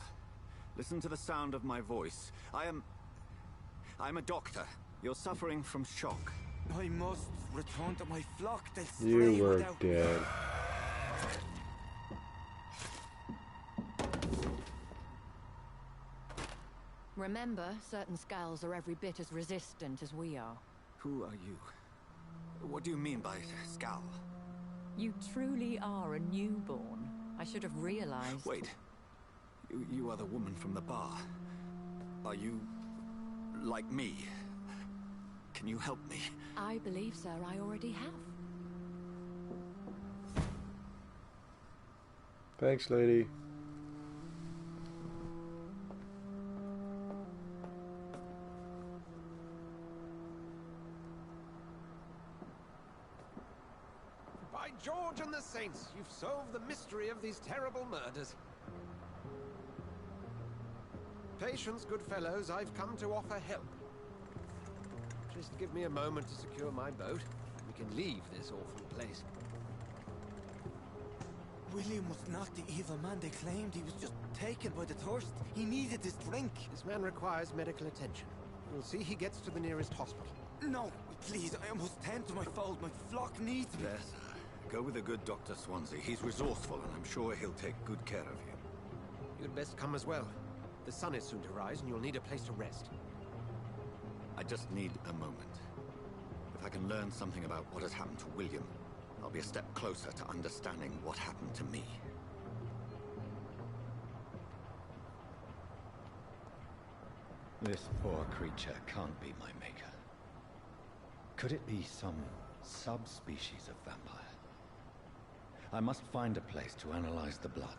S11: listen to the sound of my voice. I'm a doctor. You're suffering from shock.
S4: I must return to my flock. They'll stray
S1: You were
S4: without
S1: dead.
S5: Remember, certain skulls are every bit as resistant as we are.
S11: Who are you? What do you mean by scowl?
S5: You truly are a newborn. I should have realized.
S11: Wait. You are the woman from the bar. Are you like me? Can you help me?
S5: I believe, sir, I already have.
S1: Thanks, lady.
S10: By George and the Saints, you've solved the mystery of these terrible murders. Patience, good fellows, I've come to offer help. Just give me a moment to secure my boat. We can leave this awful place.
S4: William was not the evil man they claimed. He was just taken by the thirst. He needed this drink.
S10: This man requires medical attention. We'll see he gets to the nearest hospital.
S4: No, please, I must tend to my fold. My flock needs me.
S11: Yes. Go with the good Dr. Swansea. He's resourceful, and I'm sure he'll take good care of you.
S10: You'd best come as well. The sun is soon to rise, and you'll need a place to rest.
S11: I just need a moment. If I can learn something about what has happened to William, I'll be a step closer to understanding what happened to me.
S7: This poor creature can't be my maker. Could it be some subspecies of vampire? I must find a place to analyze the blood.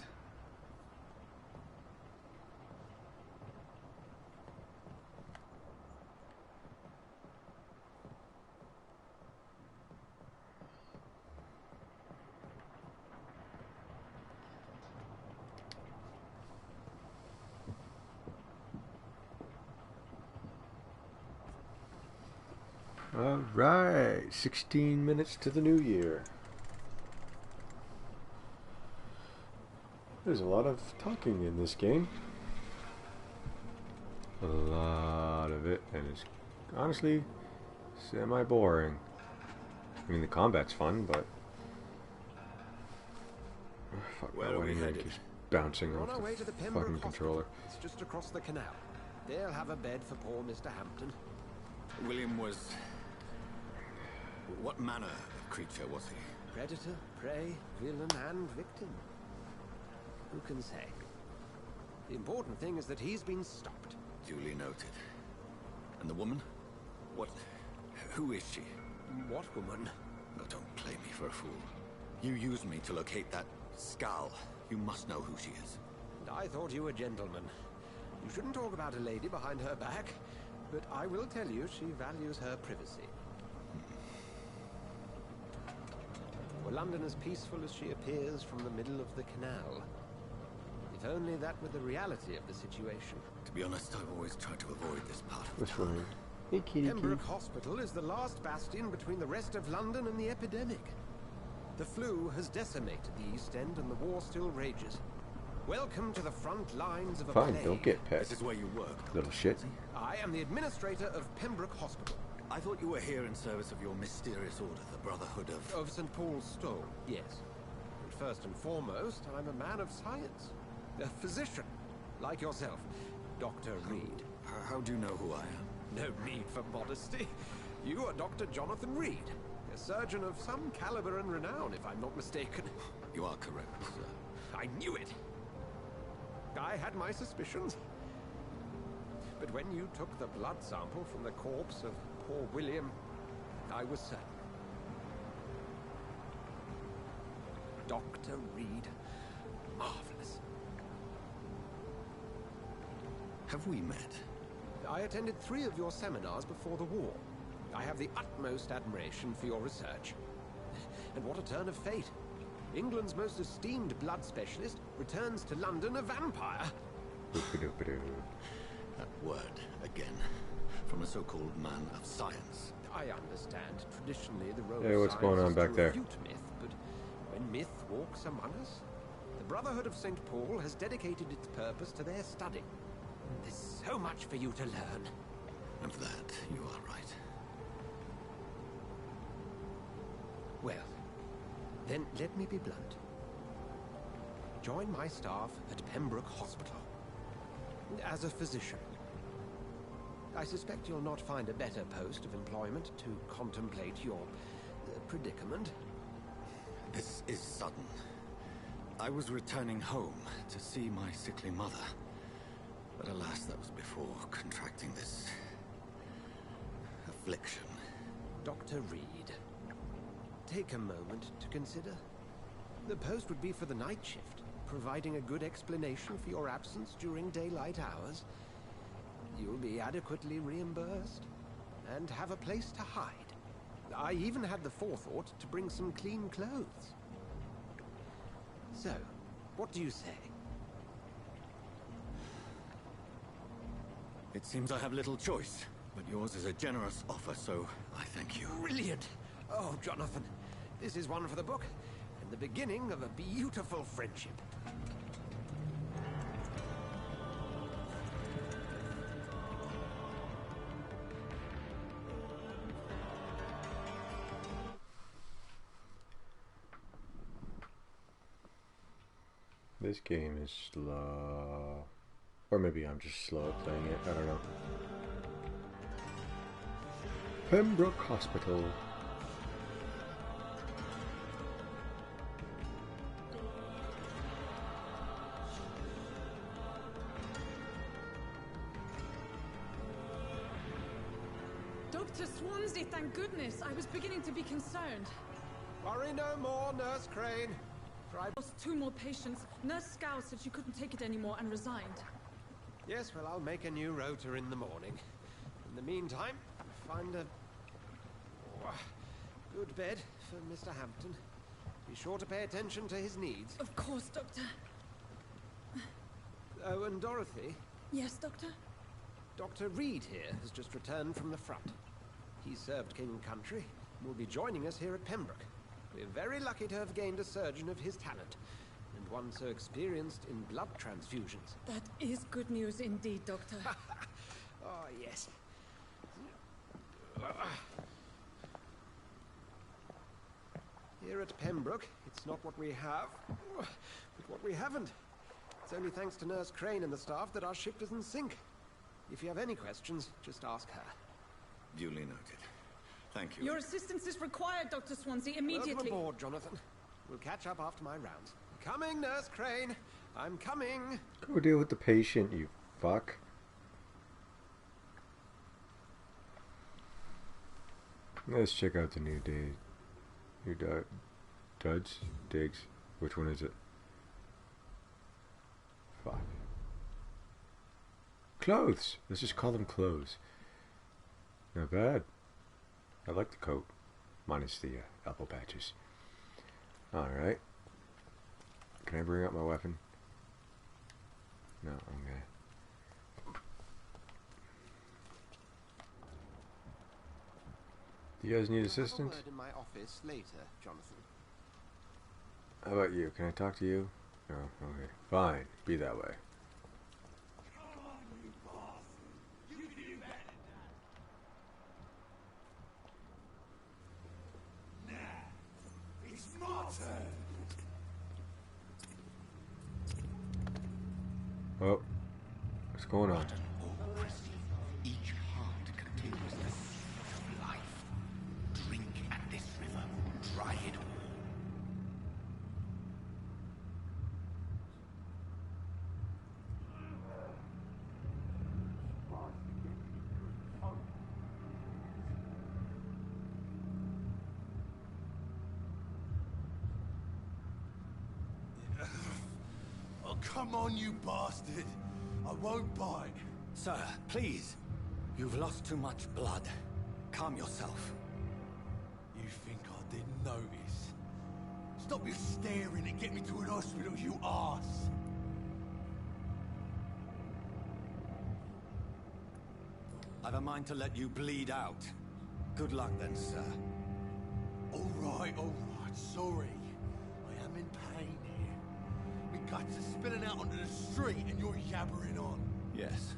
S1: Alright, 16 minutes to the new year. There's a lot of talking in this game. A lot of it, and it's honestly semi-boring. I mean, the combat's fun, but... fuck,
S11: Where are we headed?
S1: Just bouncing
S10: We're
S1: off
S10: on our way to
S1: the
S10: the Pembroke
S1: fucking controller.
S10: Hospital. It's just across the canal. They'll have a bed for poor Mr. Hampton.
S11: William was... What manner of creature was he?
S10: Predator, prey, villain, and victim. Who can say? The important thing is that he's been stopped.
S11: Duly noted. And the woman? What... Who is she?
S10: What woman?
S11: Oh, don't play me for a fool. You used me to locate that skull. You must know who she is.
S10: And I thought you a gentleman. You shouldn't talk about a lady behind her back, but I will tell you she values her privacy. Were London as peaceful as she appears from the middle of the canal? If only that were the reality of the situation.
S11: To be honest, I've always tried to avoid this part of
S1: Which
S11: town.
S1: one? Hey, kitty,
S10: Pembroke
S1: kitty.
S10: Hospital is the last bastion between the rest of London and the epidemic. The flu has decimated the East End and the war still rages. Welcome to the front lines of a
S1: Fine,
S10: plague.
S1: don't get pecked.
S11: This is where you work,
S1: Little shit.
S10: I am the administrator of Pembroke Hospital.
S11: I thought you were here in service of your mysterious order, the Brotherhood of...
S10: Of St. Paul's Stole, yes. But first and foremost, I'm a man of science. A physician, like yourself. Dr. Reed.
S11: How do you know who I am?
S10: No need for modesty. You are Dr. Jonathan Reed, a surgeon of some caliber and renown, if I'm not mistaken.
S11: You are correct, sir.
S10: I knew it! I had my suspicions. But when you took the blood sample from the corpse of poor William, I was certain. Dr. Reed. Marvelous.
S11: Have we met?
S10: I attended 3 of your seminars before the war. I have the utmost admiration for your research. And what a turn of fate. England's most esteemed blood specialist returns to London a vampire.
S11: That word, again. From a so-called man of science.
S10: I understand. Traditionally, the role
S1: Hey,
S10: of
S1: what's
S10: science
S1: going on
S10: is
S1: back
S10: to
S1: there?
S10: refute myth, but when myth walks among us, the Brotherhood of St. Paul has dedicated its purpose to their study. There's so much for you to learn.
S11: Of that, you are right.
S10: Well, then let me be blunt. Join my staff at Pembroke Hospital. As a physician. I suspect you'll not find a better post of employment to contemplate your predicament.
S11: This is sudden. I was returning home to see my sickly mother. But alas, that was before contracting this... affliction.
S10: Dr. Reed, take a moment to consider. The post would be for the night shift, providing a good explanation for your absence during daylight hours. You'll be adequately reimbursed, and have a place to hide. I even had the forethought to bring some clean clothes. So, what do you say?
S11: It seems I have little choice, but yours is a generous offer, so I thank you.
S10: Brilliant! Oh, Jonathan, this is one for the book, and the beginning of a beautiful friendship.
S1: This game is slow. Or maybe I'm just slow at playing it, I don't know. Pembroke Hospital.
S12: Dr. Swansea, thank goodness. I was beginning to be concerned.
S10: Worry no more, Nurse Crane.
S12: I lost 2 more patients. Nurse Scow said she couldn't take it anymore and resigned.
S10: Yes, well, I'll make a new rota in the morning. In the meantime, find a good bed for Mr. Hampton. Be sure to pay attention to his needs.
S12: Of course, Doctor.
S10: Oh, and Dorothy?
S12: Yes, Doctor?
S10: Dr. Reed here has just returned from the front. He served King and Country and will be joining us here at Pembroke. We're very lucky to have gained a surgeon of his talent, and one so experienced in blood transfusions.
S12: That is good news indeed, Doctor.
S10: Oh, yes. Here at Pembroke, it's not what we have, but what we haven't. It's only thanks to Nurse Crane and the staff that our ship isn't sink. If you have any questions, just ask her.
S11: Duly noted. Thank you.
S12: Your assistance is required, Dr. Swansea, immediately.
S10: Welcome aboard, Jonathan. We'll catch up after my rounds. Coming, Nurse Crane. I'm coming.
S1: Go deal with the patient, you fuck. Let's check out the new duds? Digs? Which one is it? Fuck. Clothes! Let's just call them clothes. Not bad. I like the coat. Minus the elbow patches. Alright. Can I bring out my weapon? No, okay. Do you guys need assistance?
S10: In my office later, Jonathan.
S1: How about you? Can I talk to you? Oh, okay. Fine. Be that way.
S6: It's my turn.
S1: Oh. What's going on?
S3: Each heart contains the seed of life. Drink at this river, dry it all.
S6: Oh, come on, you bastard. I won't bite.
S7: Sir, please. You've lost too much blood. Calm yourself.
S6: You think I didn't notice? Stop your staring and get me to an hospital, you arse!
S7: I've a mind to let you bleed out. Good luck then, sir.
S6: Alright, sorry. I am in pain here. My guts are spilling out onto the street and you're yabbering on.
S7: Yes.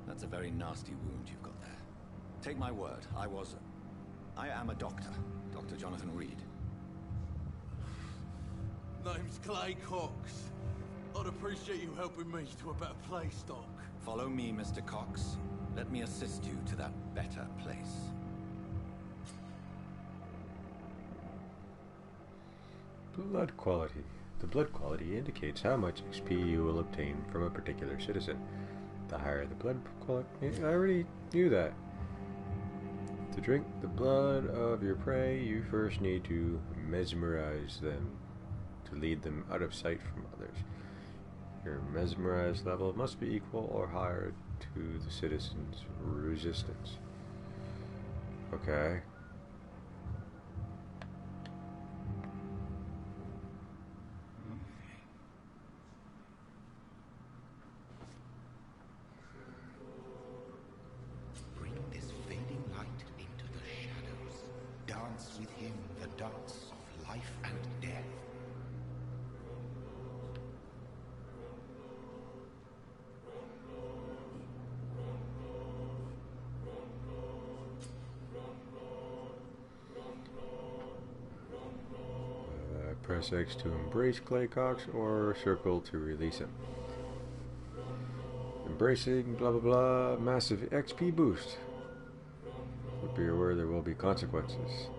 S7: That's a very nasty wound you've got there. Take my word, I am a doctor. Dr. Jonathan Reed.
S6: Name's Clay Cox. I'd appreciate you helping me to a better place, Doc.
S7: Follow me, Mr. Cox. Let me assist you to that better place.
S1: Blood quality. The blood quality indicates how much XP you will obtain from a particular citizen. The higher the blood quality... I already knew that. To drink the blood of your prey, you first need to mesmerize them to lead them out of sight from others. Your mesmerized level must be equal or higher to the citizen's resistance. Okay.
S3: Bring this fading light into the shadows. Dance with him the dance of life and death.
S1: Press X to embrace Clay Cox or circle to release him. Embracing blah blah blah massive XP boost. But be aware there will be consequences.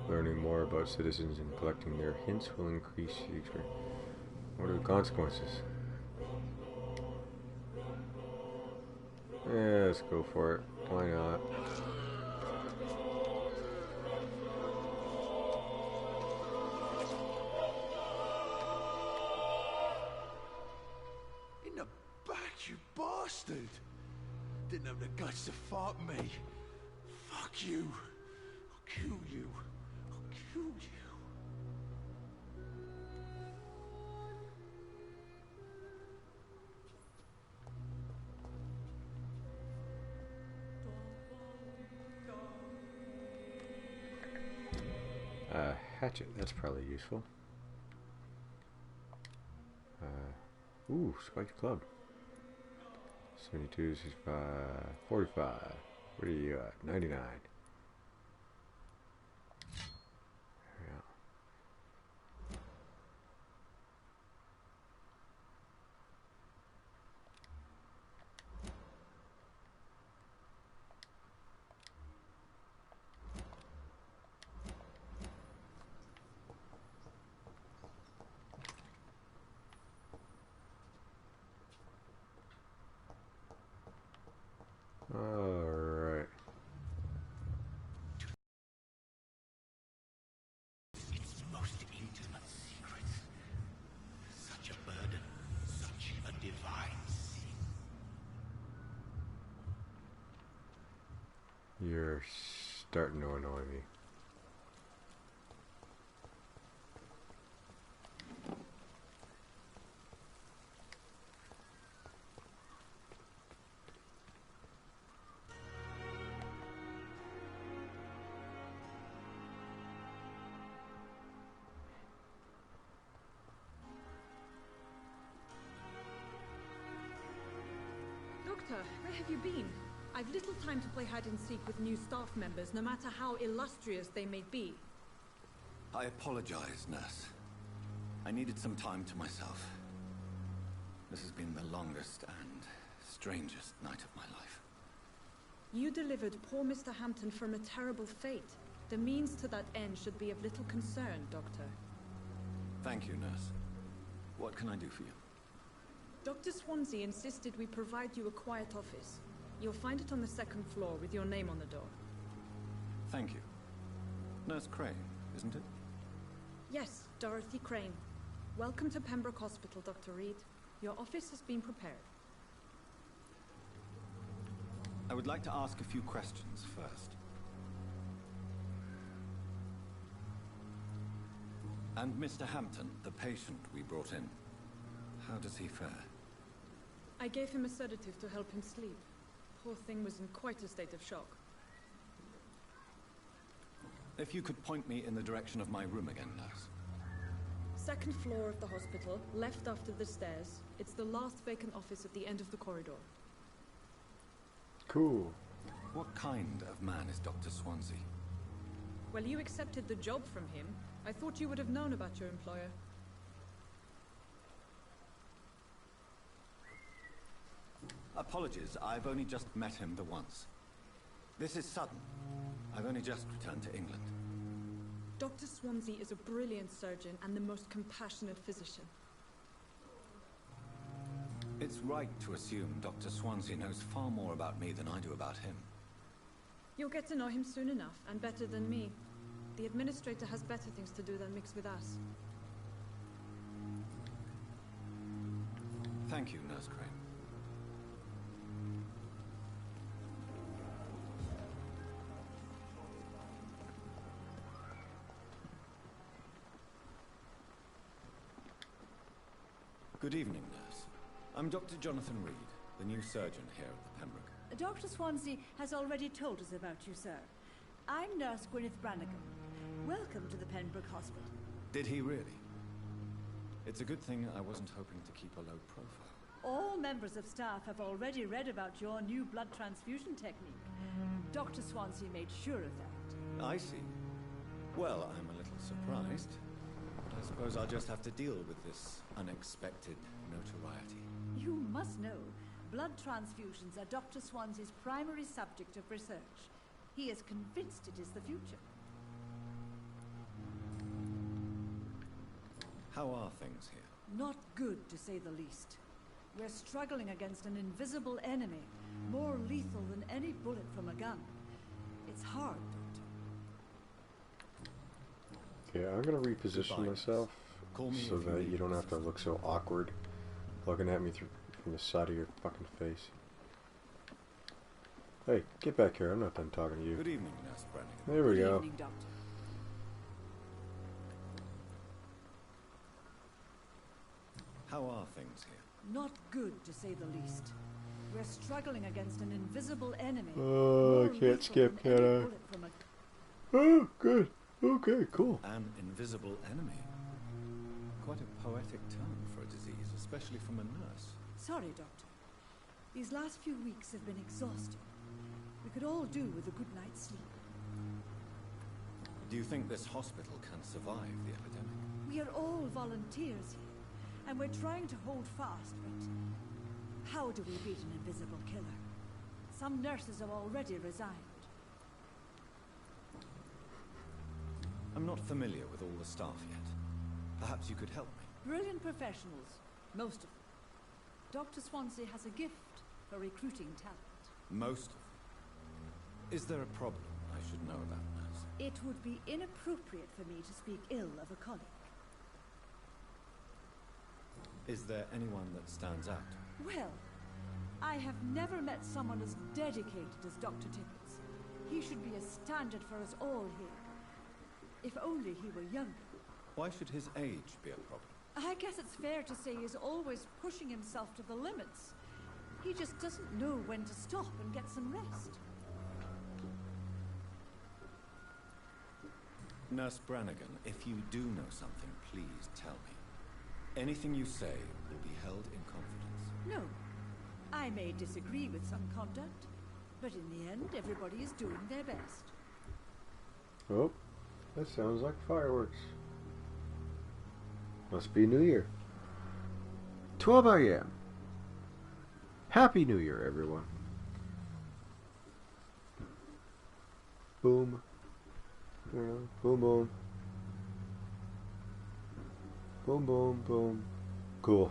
S1: Learning more about citizens and collecting their hints will increase the experience. What are the consequences? Yeah, let's go for it. Why not?
S6: In the back, you bastard! Didn't have the guts to fart me. Fuck you. I'll kill you. I'll kill you.
S1: Hatchet, that's probably useful. Ooh, spiked club. 72, 65, 45. What are you at? 99. Yeah. Alright.
S3: Its most intimate secrets. Such a burden, such a divine sin.
S1: You're starting to annoy me.
S12: Doctor, where have you been? I've little time to play hide and seek with new staff members, no matter how illustrious they may be.
S7: I apologize, nurse. I needed some time to myself. This has been the longest and strangest night of my life.
S12: You delivered poor Mr. Hampton from a terrible fate. The means to that end should be of little concern, Doctor.
S7: Thank you, nurse. What can I do for you?
S12: Dr. Swansea insisted we provide you a quiet office. You'll find it on the second floor with your name on the door.
S7: Thank you. Nurse Crane, isn't it?
S12: Yes, Dorothy Crane. Welcome to Pembroke Hospital, Dr. Reed. Your office has been prepared.
S7: I would like to ask a few questions first. And Mr. Hampton, the patient we brought in, how does he fare?
S12: I gave him a sedative to help him sleep. Poor thing was in quite a state of shock.
S7: If you could point me in the direction of my room again, nurse.
S12: Second floor of the hospital, left after the stairs. It's the last vacant office at the end of the corridor.
S1: Cool.
S7: What kind of man is Dr. Swansea?
S12: Well, you accepted the job from him. I thought you would have known about your employer.
S7: Apologies, I've only just met him the once. This is sudden. I've only just returned to England.
S12: Dr. Swansea is a brilliant surgeon and the most compassionate physician.
S7: It's right to assume Dr. Swansea knows far more about me than I do about him.
S12: You'll get to know him soon enough, and better than me. The administrator has better things to do than mix with us.
S7: Thank you, Nurse Crane. Good evening, nurse. I'm Dr. Jonathan Reed, the new surgeon here at the Pembroke.
S13: Dr. Swansea has already told us about you, sir. I'm Nurse Gwyneth Brannigan. Welcome to the Pembroke Hospital.
S7: Did he really? It's a good thing I wasn't hoping to keep a low profile.
S13: All members of staff have already read about your new blood transfusion technique. Dr. Swansea made sure of that.
S7: I see. Well, I'm a little surprised. But I suppose I'll just have to deal with this unexpected notoriety.
S13: You must know, blood transfusions are Dr. Swansea's primary subject of research. He is convinced it is the future.
S7: How are things here?
S13: Not good, to say the least. We're struggling against an invisible enemy, more lethal than any bullet from a gun. It's hard, Doctor.
S1: Okay, I'm gonna reposition myself so that you don't have to look so awkward looking at me from the side of your fucking face. Hey, get back here. I'm not done talking to you.
S7: Good evening, Nurse Brannigan.
S1: There we go.
S13: Good evening, Doctor.
S7: How are things here?
S13: Not good, to say the least. We're struggling against an invisible enemy.
S1: Oh, I can't skip, can I? Oh, good. Okay, cool.
S7: An invisible enemy. Quite a poetic term for a disease, especially from a nurse.
S13: Sorry, Doctor. These last few weeks have been exhausting. We could all do with a good night's sleep.
S7: Do you think this hospital can survive the epidemic?
S13: We are all volunteers here, and we're trying to hold fast, but how do we beat an invisible killer? Some nurses have already resigned.
S7: I'm not familiar with all the staff yet. Perhaps you could help me.
S13: Brilliant professionals, most of them. Dr. Swansea has a gift for recruiting talent.
S7: Most of them? Is there a problem I should know about, nurse?
S13: It would be inappropriate for me to speak ill of a colleague.
S7: Is there anyone that stands out?
S13: Well, I have never met someone as dedicated as Dr. Tippett. He should be a standard for us all here. If only he were younger.
S7: Why should his age be a problem?
S13: I guess it's fair to say he's always pushing himself to the limits. He just doesn't know when to stop and get some rest.
S7: Nurse Brannigan, if you do know something, please tell me. Anything you say will be held in confidence.
S13: No, I may disagree with some conduct, but in the end, everybody is doing their best.
S1: Oh, that sounds like fireworks. Must be New Year. 12 a.m. Happy New Year, everyone. Boom. Boom, boom. Boom, boom, boom. Cool.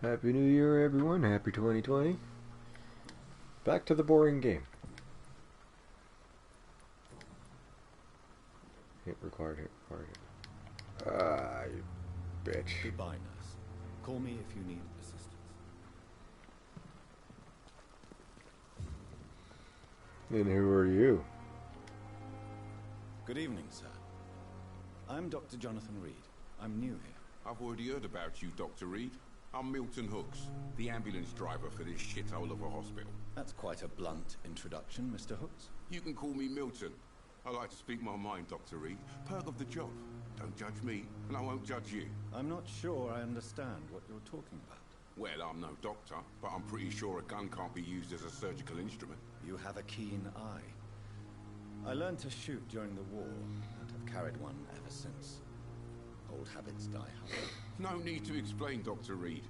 S1: Happy New Year, everyone. Happy 2020. Back to the boring game. Hit required, hit required. Ah, you bitch.
S7: Goodbye, nurse. Call me if you need assistance.
S1: And who are you?
S7: Good evening, sir. I'm Dr. Jonathan Reed. I'm new here.
S14: I've already heard about you, Dr. Reed. I'm Milton Hooks, the ambulance driver for this shithole of a hospital.
S7: That's quite a blunt introduction, Mr. Hooks.
S14: You can call me Milton. I like to speak my mind, Dr. Reed. Perk of the job. Don't judge me, and I won't judge you.
S7: I'm not sure I understand what you're talking about.
S14: Well, I'm no doctor, but I'm pretty sure a gun can't be used as a surgical instrument.
S7: You have a keen eye. I learned to shoot during the war, and have carried one ever since. Old habits die hard.
S14: No need to explain, Dr. Reed.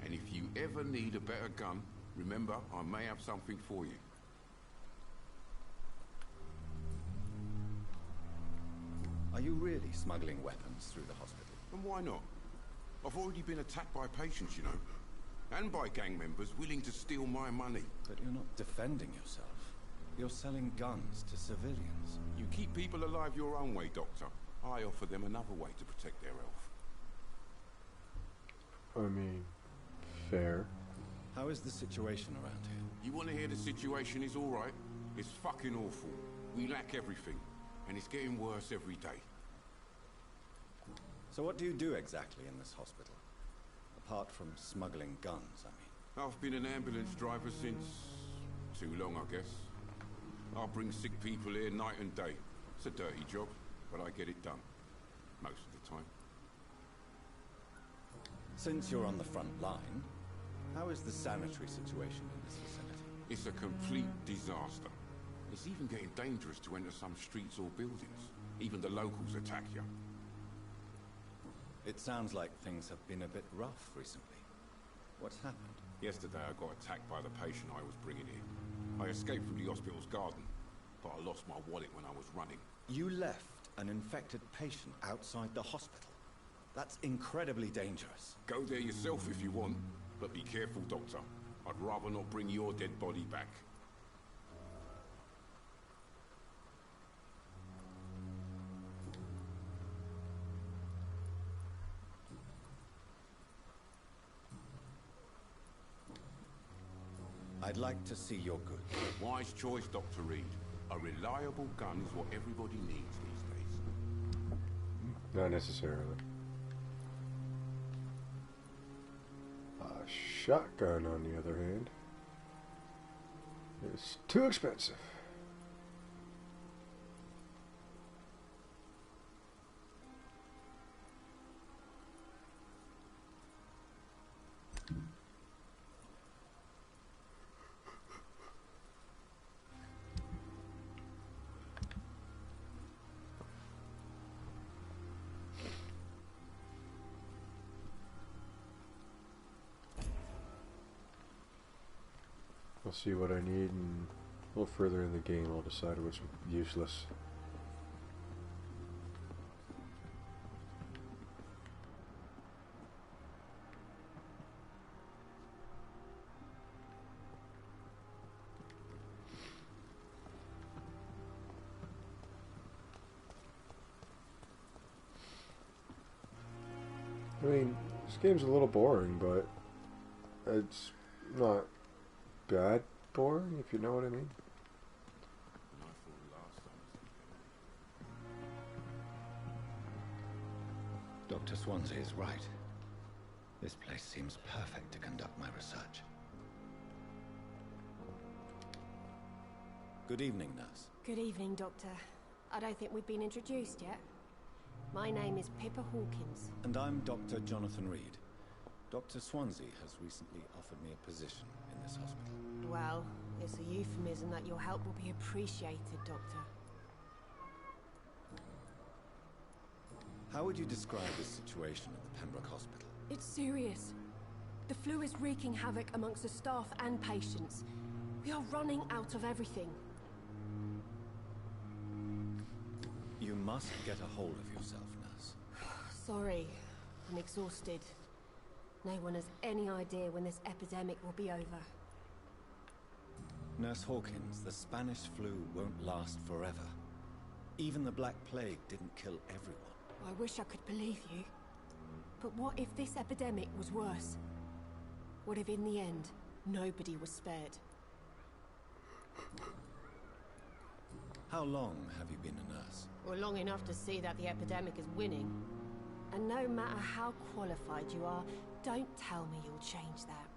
S14: And if you ever need a better gun, remember, I may have something for you.
S7: Are you really smuggling weapons through the hospital?
S14: And why not? I've already been attacked by patients, you know. And by gang members willing to steal my money.
S7: But you're not defending yourself. You're selling guns to civilians.
S14: You keep people alive your own way, Doctor. I offer them another way to protect their health.
S1: I mean, fair.
S7: How is the situation around here?
S14: You want to hear the situation is all right? It's fucking awful. We lack everything, and it's getting worse every day.
S7: So what do you do exactly in this hospital? Apart from smuggling guns, I mean.
S14: I've been an ambulance driver since... too long, I guess. I bring sick people here night and day. It's a dirty job, but I get it done. Most of the time.
S7: Since you're on the front line, how is the sanitary situation in this vicinity?
S14: It's a complete disaster. It's even getting dangerous to enter some streets or buildings. Even the locals attack you.
S7: It sounds like things have been a bit rough recently. What's happened?
S14: Yesterday I got attacked by the patient I was bringing in. I escaped from the hospital's garden, but I lost my wallet when I was running.
S7: You left an infected patient outside the hospital? That's incredibly dangerous.
S14: Go there yourself if you want, but be careful, Doctor. I'd rather not bring your dead body back.
S7: I'd like to see your goods.
S14: Wise choice, Dr. Reed. A reliable gun is what everybody needs these days.
S1: Not necessarily. A shotgun, on the other hand, is too expensive. I'll see what I need, and a little further in the game I'll decide which is useless. I mean, this game's a little boring, but it's not bad boring, if you know what I mean.
S7: Dr. Swansea is right. This place seems perfect to conduct my research. Good evening, nurse.
S15: Good evening, Doctor. I don't think we've been introduced yet. My name is Pippa Hawkins.
S7: And I'm Dr. Jonathan Reed. Dr. Swansea has recently offered me a position in this hospital.
S15: Well, it's a euphemism that your help will be appreciated, Doctor.
S7: How would you describe the situation at the Pembroke Hospital?
S15: It's serious. The flu is wreaking havoc amongst the staff and patients. We are running out of everything.
S7: You must get a hold of yourself, nurse.
S15: Sorry, I'm exhausted. No one has any idea when this epidemic will be over.
S7: Nurse Hawkins, the Spanish flu won't last forever. Even the Black Plague didn't kill everyone.
S15: I wish I could believe you. But what if this epidemic was worse? What if in the end, nobody was spared?
S7: How long have you been a nurse?
S15: Well, long enough to see that the epidemic is winning. And no matter how qualified you are, don't tell me you'll change that.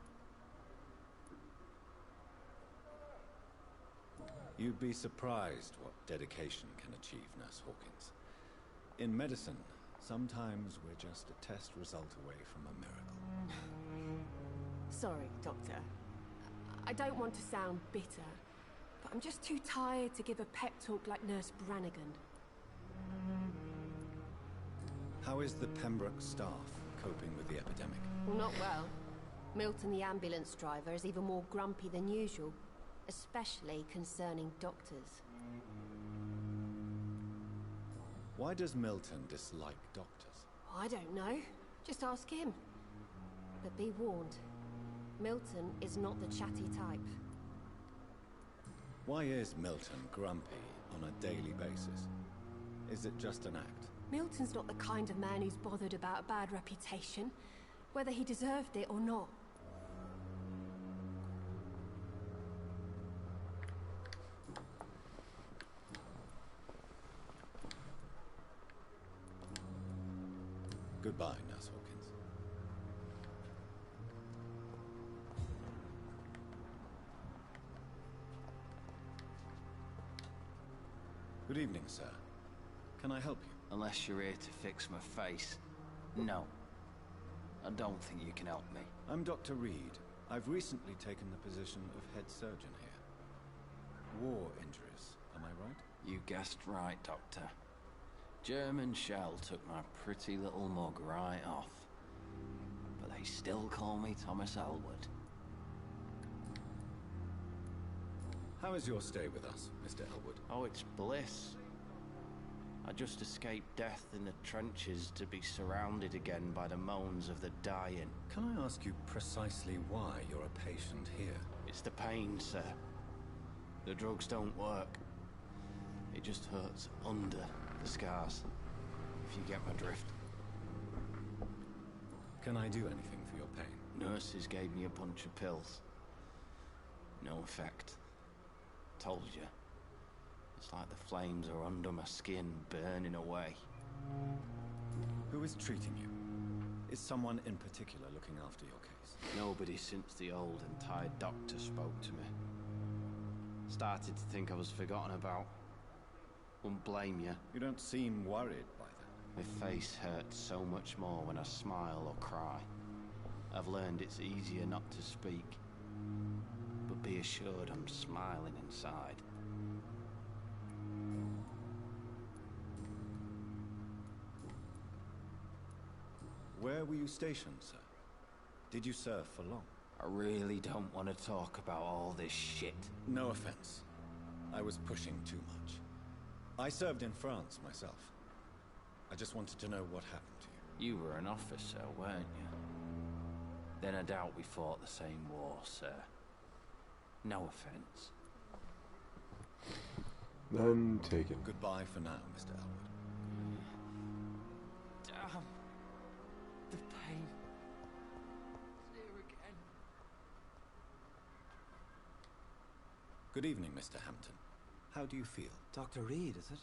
S7: You'd be surprised what dedication can achieve, Nurse Hawkins. In medicine, sometimes we're just a test result away from a miracle.
S15: Sorry, Doctor. I don't want to sound bitter, but I'm just too tired to give a pep talk like Nurse Brannigan.
S7: How is the Pembroke staff coping with the epidemic?
S15: Well, not well. Milton, the ambulance driver, is even more grumpy than usual, especially concerning doctors.
S7: Why does Milton dislike doctors?
S15: I don't know. Just ask him. But be warned, Milton is not the chatty type.
S7: Why is Milton grumpy on a daily basis? Is it just an act?
S15: Milton's not the kind of man who's bothered about a bad reputation, whether he deserved it or not.
S7: Goodbye, Nurse Hawkins. Good evening, sir. Can I help you?
S16: Unless you're here to fix my face. No. I don't think you can help me.
S7: I'm Dr. Reed. I've recently taken the position of head surgeon here. War injuries, am I right?
S16: You guessed right, Doctor. German shell took my pretty little mug right off. But they still call me Thomas Elwood.
S7: How is your stay with us, Mr. Elwood?
S16: Oh, it's bliss. I just escaped death in the trenches to be surrounded again by the moans of the dying.
S7: Can I ask you precisely why you're a patient here?
S16: It's the pain, sir. The drugs don't work. It just hurts under the scars, if you get my drift.
S7: Can I do anything for your pain?
S16: Nurses gave me a bunch of pills. No effect. Told you. It's like the flames are under my skin, burning away.
S7: Who is treating you? Is someone in particular looking after your case?
S16: Nobody since the old and tired doctor spoke to me. Started to think I was forgotten about. Wouldn't blame you.
S7: You don't seem worried by that.
S16: My face hurts so much more when I smile or cry. I've learned it's easier not to speak. But be assured I'm smiling inside.
S7: Where were you stationed, sir? Did you serve for long?
S16: I really don't want to talk about all this shit.
S7: No offense. I was pushing too much. I served in France myself. I just wanted to know what happened to you.
S16: You were an officer, weren't you? Then I doubt we fought the same war, sir. No offense.
S1: None taken.
S7: Goodbye for now, Mr. Elwood.
S16: Damn. The pain. It's here again.
S7: Good evening, Mr. Hampton. How do you feel?
S9: Dr. Reed, is it?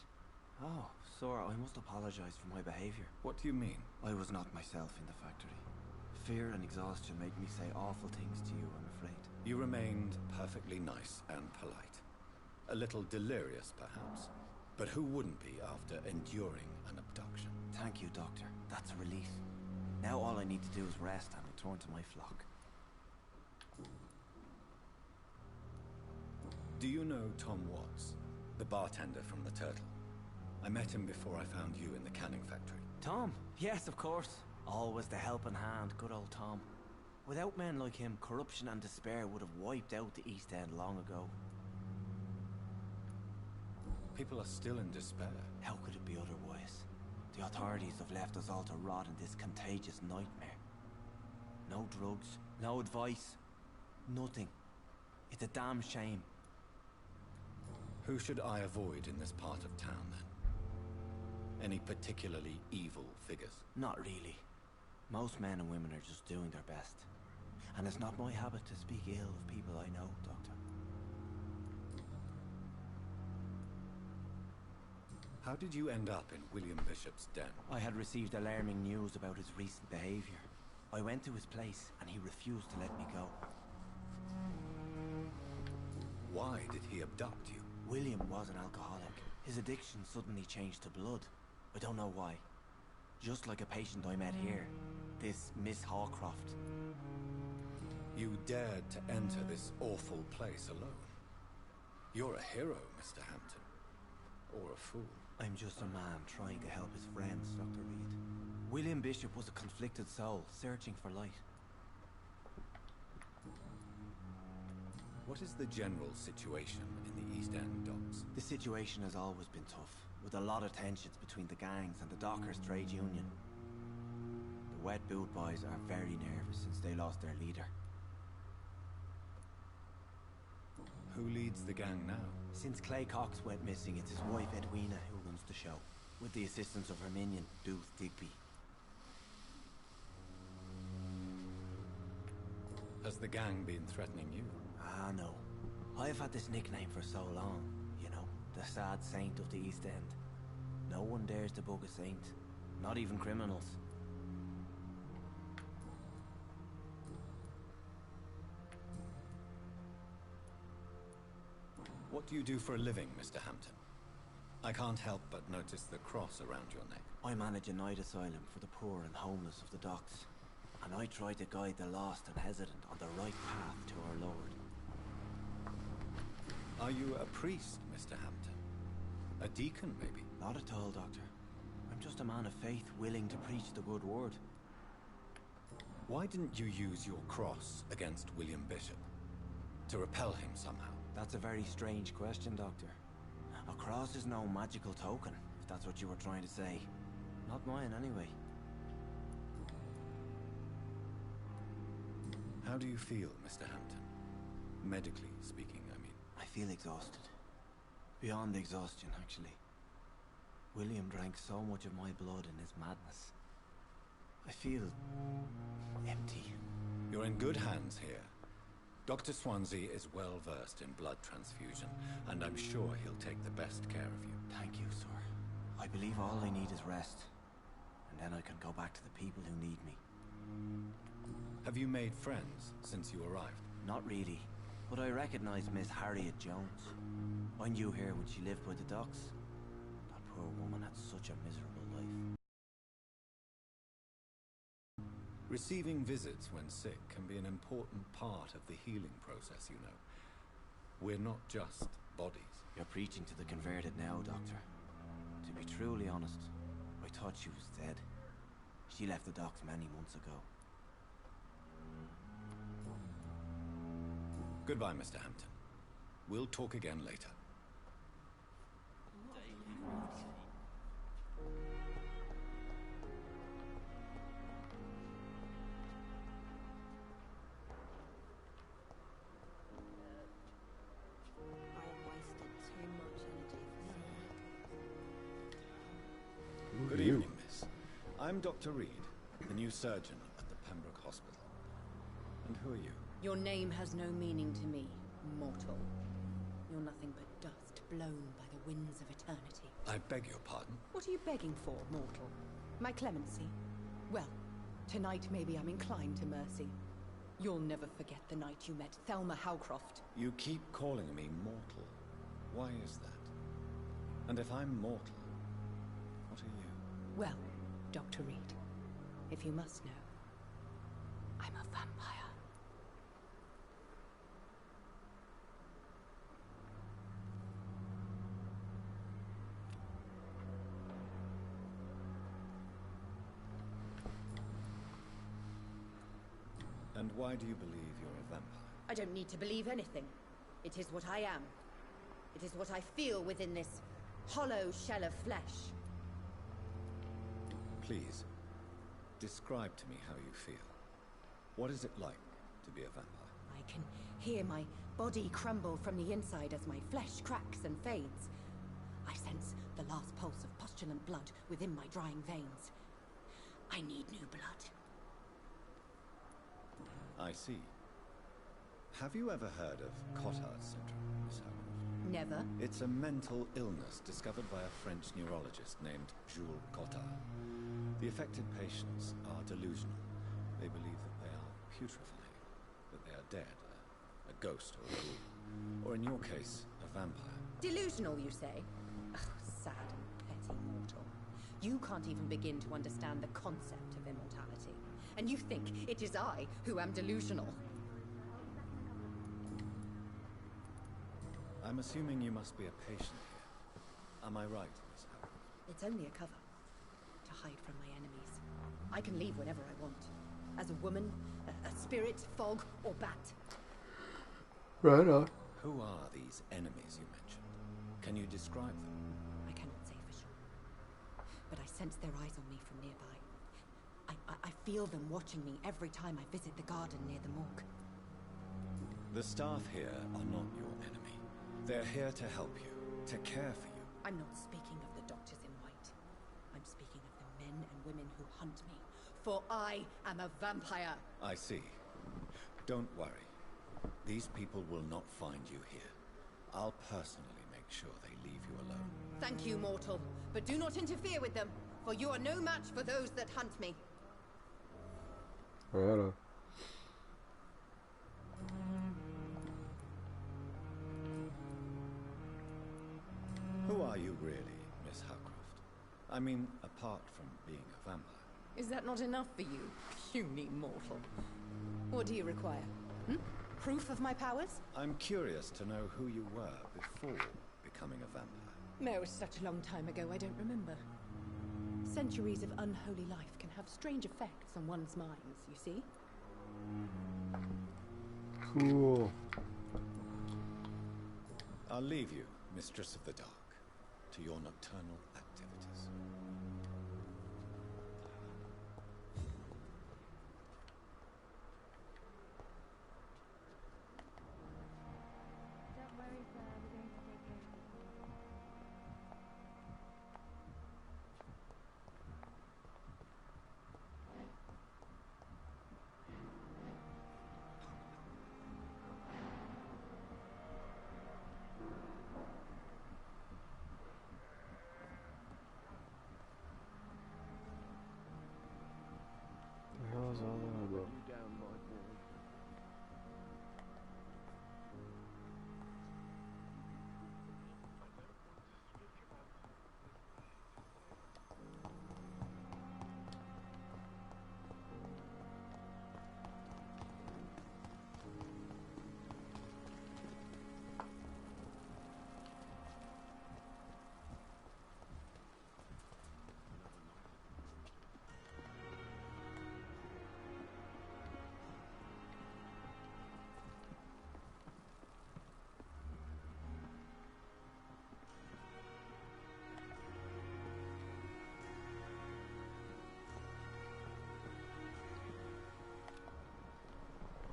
S9: Oh, sir, I must apologize for my behavior.
S7: What do you mean?
S9: I was not myself in the factory. Fear and exhaustion made me say awful things to you, I'm afraid.
S7: You remained perfectly nice and polite. A little delirious, perhaps. But who wouldn't be after enduring an abduction?
S9: Thank you, Doctor. That's a relief. Now all I need to do is rest and return to my flock.
S7: Do you know Tom Watts, the bartender from the Turtle? I met him before I found you in the canning factory.
S9: Tom? Yes, of course. Always the helping hand, good old Tom. Without men like him, corruption and despair would have wiped out the East End long ago.
S7: People are still in despair.
S9: How could it be otherwise? The authorities have left us all to rot in this contagious nightmare. No drugs, no advice, nothing. It's a damn shame.
S7: Who should I avoid in this part of town, then? Any particularly evil figures?
S9: Not really. Most men and women are just doing their best. And it's not my habit to speak ill of people I know, Doctor.
S7: How did you end up in William Bishop's den?
S9: I had received alarming news about his recent behavior. I went to his place and he refused to let me go.
S7: Why did he abduct you?
S9: William was an alcoholic. His addiction suddenly changed to blood. I don't know why. Just like a patient I met here. This Miss Hawcroft.
S7: You dared to enter this awful place alone. You're a hero, Mr. Hampton. Or a fool.
S9: I'm just a man trying to help his friends, Dr. Reed. William Bishop was a conflicted soul, searching for light.
S7: What is the general situation in the East End docks?
S9: The situation has always been tough, with a lot of tensions between the gangs and the dockers' trade union. The wet boot boys are very nervous since they lost their leader.
S7: Who leads the gang now?
S9: Since Clay Cox went missing, it's his wife Edwina who runs the show, with the assistance of her minion, Booth Digby.
S7: Has the gang been threatening you?
S9: Ah, no. I've had this nickname for so long, you know, the sad saint of the East End. No one dares to bug a saint, not even criminals.
S7: What do you do for a living, Mr. Hampton? I can't help but notice the cross around your neck.
S9: I manage a night asylum for the poor and homeless of the docks. And I try to guide the lost and hesitant on the right path to our Lord.
S7: Are you a priest, Mr. Hampton? A deacon, maybe?
S9: Not at all, Doctor. I'm just a man of faith willing to preach the good word.
S7: Why didn't you use your cross against William Bishop? To repel him somehow?
S9: That's a very strange question, Doctor. A cross is no magical token, if that's what you were trying to say. Not mine, anyway.
S7: How do you feel, Mr. Hampton? Medically speaking, I mean.
S9: I feel exhausted. Beyond exhaustion, actually. William drank so much of my blood in his madness. I feel empty.
S7: You're in good hands here. Dr. Swansea is well versed in blood transfusion, and I'm sure he'll take the best care of you.
S9: Thank you, sir. I believe all I need is rest. And then I can go back to the people who need me.
S7: Have you made friends since you arrived?
S9: Not really, but I recognize Miss Harriet Jones. I knew her when she lived by the docks. That poor woman had such a miserable life.
S7: Receiving visits when sick can be an important part of the healing process, you know. We're not just bodies.
S9: You're preaching to the converted now, Doctor. To be truly honest, I thought she was dead. She left the docks many months ago.
S7: Goodbye, Mr. Hampton. We'll talk again later. Good evening, miss. I'm Dr. Reed, the new surgeon at the Pembroke Hospital. And who are you?
S17: Your name has no meaning to me, mortal. You're nothing but dust blown by the winds of eternity.
S7: I beg your pardon?
S17: What are you begging for, mortal? My clemency? Well, tonight maybe I'm inclined to mercy. You'll never forget the night you met Thelma Howcroft.
S7: You keep calling me mortal. Why is that? And if I'm mortal, what are you?
S17: Well, Dr. Reed, if you must know, I'm
S7: And why do you believe you're a vampire?
S17: I don't need to believe anything. It is what I am. It is what I feel within this hollow shell of flesh.
S7: Please, describe to me how you feel. What is it like to be a vampire?
S17: I can hear my body crumble from the inside as my flesh cracks and fades. I sense the last pulse of postulant blood within my drying veins. I need new blood.
S7: I see. Have you ever heard of Cotard's syndrome, Miss Howard?
S17: Never.
S7: It's a mental illness discovered by a French neurologist named Jules Cotard. The affected patients are delusional. They believe that they are putrefying, that they are dead, a ghost or a ghoul. Or in your case, a vampire.
S17: Delusional, you say? Oh, sad and petty mortal. You can't even begin to understand the concept of immortality. And you think it is I who am delusional.
S7: I'm assuming you must be a patient here. Am I right, Miss Howard?
S17: It's only a cover. To hide from my enemies. I can leave whenever I want. As a woman, a spirit, fog, or bat.
S1: Right on.
S7: Who are these enemies you mentioned? Can you describe them?
S17: I cannot say for sure. But I sense their eyes on me from nearby. I feel them watching me every time I visit the garden near the morgue.
S7: The staff here are not your enemy. They're here to help you, to care for you.
S17: I'm not speaking of the doctors in white. I'm speaking of the men and women who hunt me. For I am a vampire.
S7: I see. Don't worry. These people will not find you here. I'll personally make sure they leave you alone.
S17: Thank you, mortal. But do not interfere with them, for you are no match for those that hunt me.
S1: Right on.
S7: Who are you really, Miss Howcroft? I mean, apart from being a vampire.
S17: Is that not enough for you, puny mortal? What do you require? Proof of my powers?
S7: I'm curious to know who you were before becoming a vampire.
S17: No, it was such a long time ago, I don't remember. Centuries of unholy life can have strange effects on one's minds, you see?
S1: Cool.
S7: I'll leave you, Mistress of the Dark, to your nocturnal activities.
S18: Don't worry, sir. We're going to take care of it.
S1: The hell is all that about?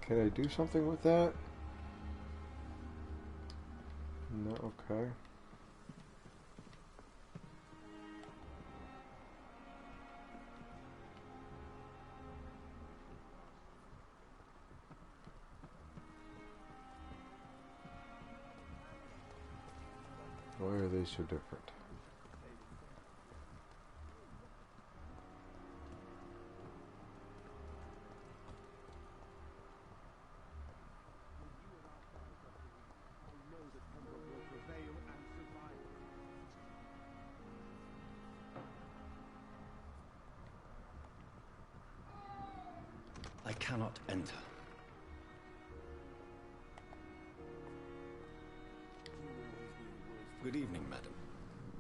S1: Can I do something with that? No, okay. Why are they so different?
S7: I cannot enter. Good evening, madam.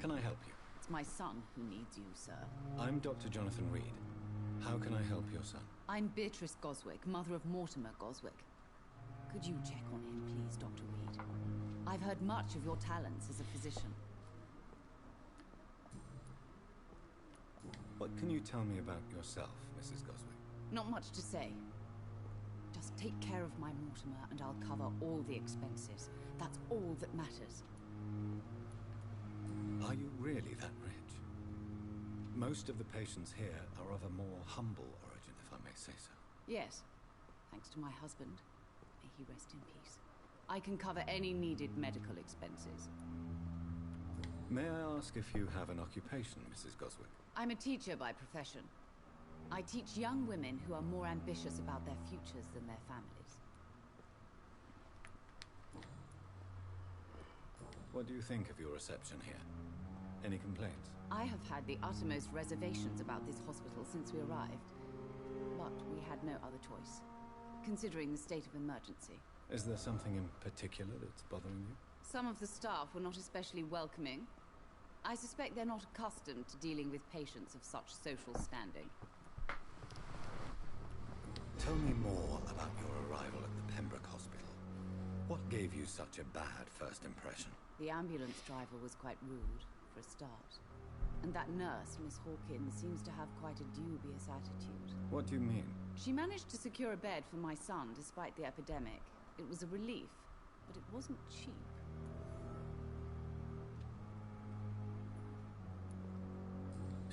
S7: Can I help you?
S19: It's my son who needs you, sir.
S7: I'm Dr. Jonathan Reed. How can I help your son?
S19: I'm Beatrice Goswick, mother of Mortimer Goswick. Could you check on him, please, Dr. Reed? I've heard much of your talents as a physician.
S7: What can you tell me about yourself, Mrs. Goswick?
S19: Not much to say. Just take care of my Mortimer and I'll cover all the expenses. That's all that matters.
S7: Are you really that rich? Most of the patients here are of a more humble origin, if I may say so.
S19: Yes, thanks to my husband. May he rest in peace. I can cover any needed medical expenses.
S7: May I ask if you have an occupation, Mrs. Goswick?
S19: I'm a teacher by profession. I teach young women who are more ambitious about their futures than their families.
S7: What do you think of your reception here? Any complaints?
S19: I have had the uttermost reservations about this hospital since we arrived. But we had no other choice, considering the state of emergency.
S7: Is there something in particular that's bothering you?
S19: Some of the staff were not especially welcoming. I suspect they're not accustomed to dealing with patients of such social standing.
S7: Tell me more about your arrival at the Pembroke Hospital. What gave you such a bad first impression?
S19: The ambulance driver was quite rude, for a start. And that nurse, Miss Hawkins, seems to have quite a dubious attitude.
S7: What do you mean?
S19: She managed to secure a bed for my son despite the epidemic. It was a relief, but it wasn't cheap.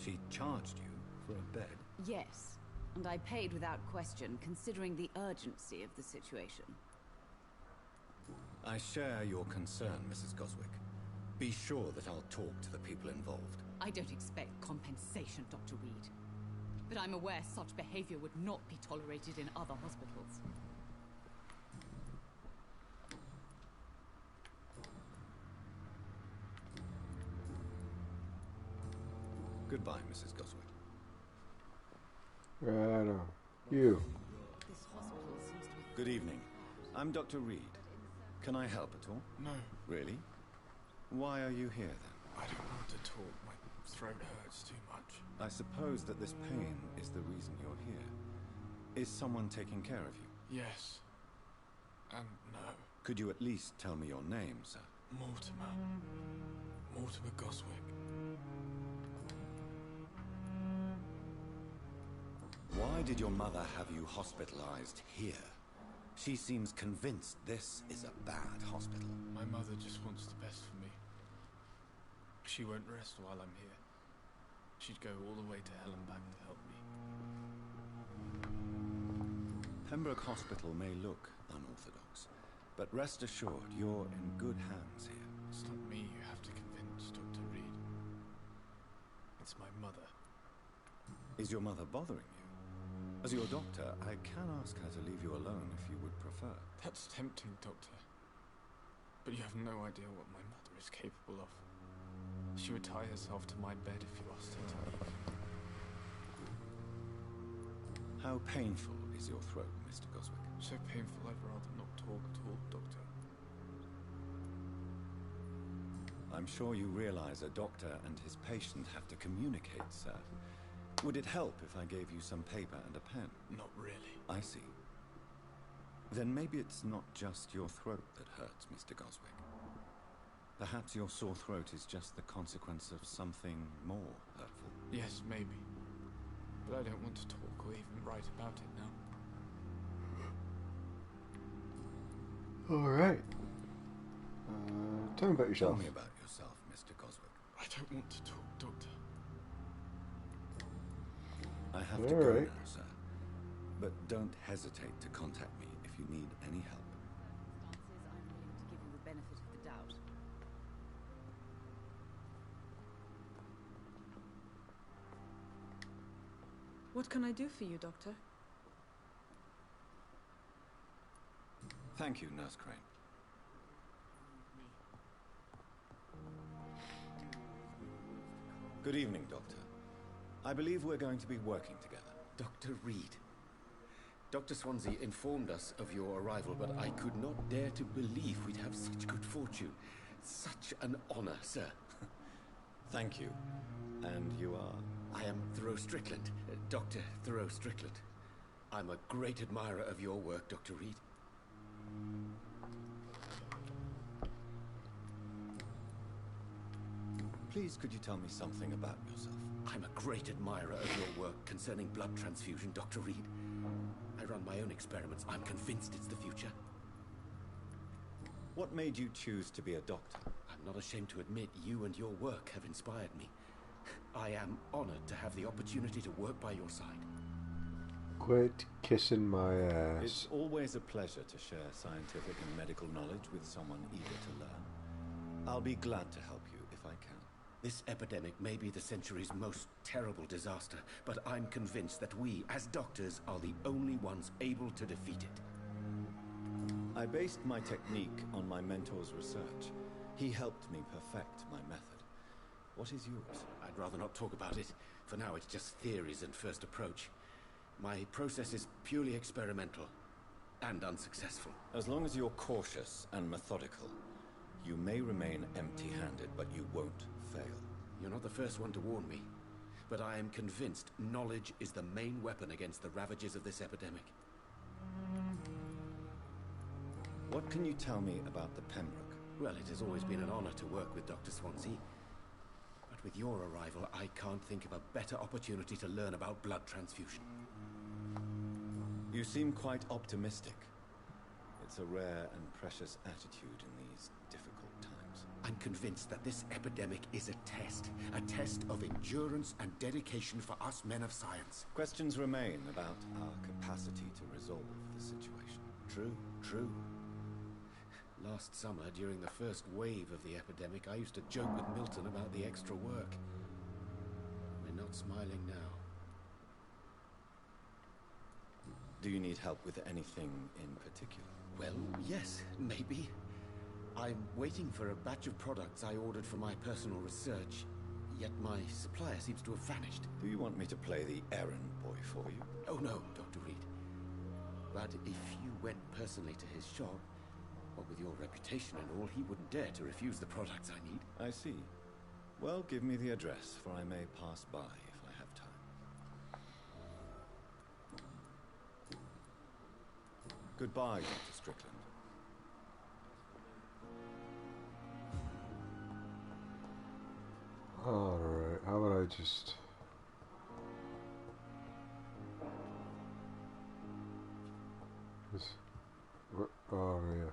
S7: She charged you for a bed?
S19: Yes, and I paid without question, considering the urgency of the situation.
S7: I share your concern, Mrs. Goswick. Be sure that I'll talk to the people involved.
S19: I don't expect compensation, Dr. Reed. But I'm aware such behavior would not be tolerated in other hospitals.
S7: Goodbye, Mrs. Goswick.
S1: Right on. You.
S19: This hospital seems to be...
S7: Good evening. I'm Dr. Reed. Can I help at all?
S6: No.
S7: Really? Why are you here, then?
S6: I don't want to talk. My throat hurts too much.
S7: I suppose that this pain is the reason you're here. Is someone taking care of you?
S6: Yes. And no.
S7: Could you at least tell me your name, sir?
S6: Mortimer. Mortimer Goswick.
S7: Why did your mother have you hospitalized here? She seems convinced this is a bad hospital.
S6: My mother just wants the best for me. She won't rest while I'm here. She'd go all the way to hell and back to help me.
S7: Pembroke Hospital may look unorthodox, but rest assured you're in good hands here.
S6: It's not me you have to convince, Dr. Reed. It's my mother.
S7: Is your mother bothering you? As your doctor, I can ask her to leave you alone if you would prefer.
S6: That's tempting, Doctor. But you have no idea what my mother is capable of. She would tie herself to my bed if you asked her to leave.
S7: How painful is your throat, Mr. Goswick?
S6: So painful I'd rather not talk at all, Doctor.
S7: I'm sure you realize a doctor and his patient have to communicate, sir. Would it help if I gave you some paper and a pen?
S6: Not really.
S7: I see. Then maybe it's not just your throat that hurts, Mr. Goswick. Perhaps your sore throat is just the consequence of something more hurtful.
S6: Yes, maybe. But I don't want to talk or even write about it now.
S1: Alright. Tell me about yourself.
S7: Tell me about yourself, Mr. Goswick.
S6: I don't want to talk, Doctor.
S7: I have to go now, sir. But don't hesitate to contact me if you need any help.
S19: I'm willing to give you the benefit of the doubt.
S12: What can I do for you, Doctor?
S7: Thank you, Nurse Crane. Good evening, Doctor. I believe we're going to be working together.
S2: Dr. Reed. Dr. Swansea informed us of your arrival, but I could not dare to believe we'd have such good fortune. Such an honor, sir.
S7: Thank you. And you are?
S2: I am Thoreau Strickland, Dr. Thoreau Strickland. I'm a great admirer of your work, Dr. Reed.
S7: Please, could you tell me something about yourself?
S2: I'm a great admirer of your work concerning blood transfusion, Dr. Reed. I run my own experiments. I'm convinced it's the future.
S7: What made you choose to be a doctor?
S2: I'm not ashamed to admit you and your work have inspired me. I am honored to have the opportunity to work by your side.
S1: Quit kissing my ass.
S7: It's always a pleasure to share scientific and medical knowledge with someone eager to learn. I'll be glad to help you if I can.
S2: This epidemic may be the century's most terrible disaster, but I'm convinced that we, as doctors, are the only ones able to defeat it.
S7: I based my technique on my mentor's research. He helped me perfect my method. What is yours?
S2: I'd rather not talk about it. For now, it's just theories and first approach. My process is purely experimental and unsuccessful.
S7: As long as you're cautious and methodical, you may remain empty-handed, but you won't fail.
S2: You're not the first one to warn me, but I am convinced knowledge is the main weapon against the ravages of this epidemic.
S7: What can you tell me about the Pembroke?
S2: Well, it has always been an honor to work with Dr. Swansea. But with your arrival, I can't think of a better opportunity to learn about blood transfusion.
S7: You seem quite optimistic. It's a rare and precious attitude in these difficult times.
S2: I'm convinced that this epidemic is a test of endurance and dedication for us men of science.
S7: Questions remain about our capacity to resolve the situation.
S2: True. Last summer, during the first wave of the epidemic, I used to joke with Milton about the extra work. We're not smiling now.
S7: Do you need help with anything in particular?
S2: Well, yes, maybe. I'm waiting for a batch of products I ordered for my personal research, yet my supplier seems to have vanished.
S7: Do you want me to play the errand boy for you?
S2: Oh no, Dr. Reed. But if you went personally to his shop, what with your reputation and all, he wouldn't dare to refuse the products I need.
S7: I see. Well, give me the address, for I may pass by if I have time. Goodbye, Dr. Strickland.
S1: Alright, how would I just... Oh, yeah.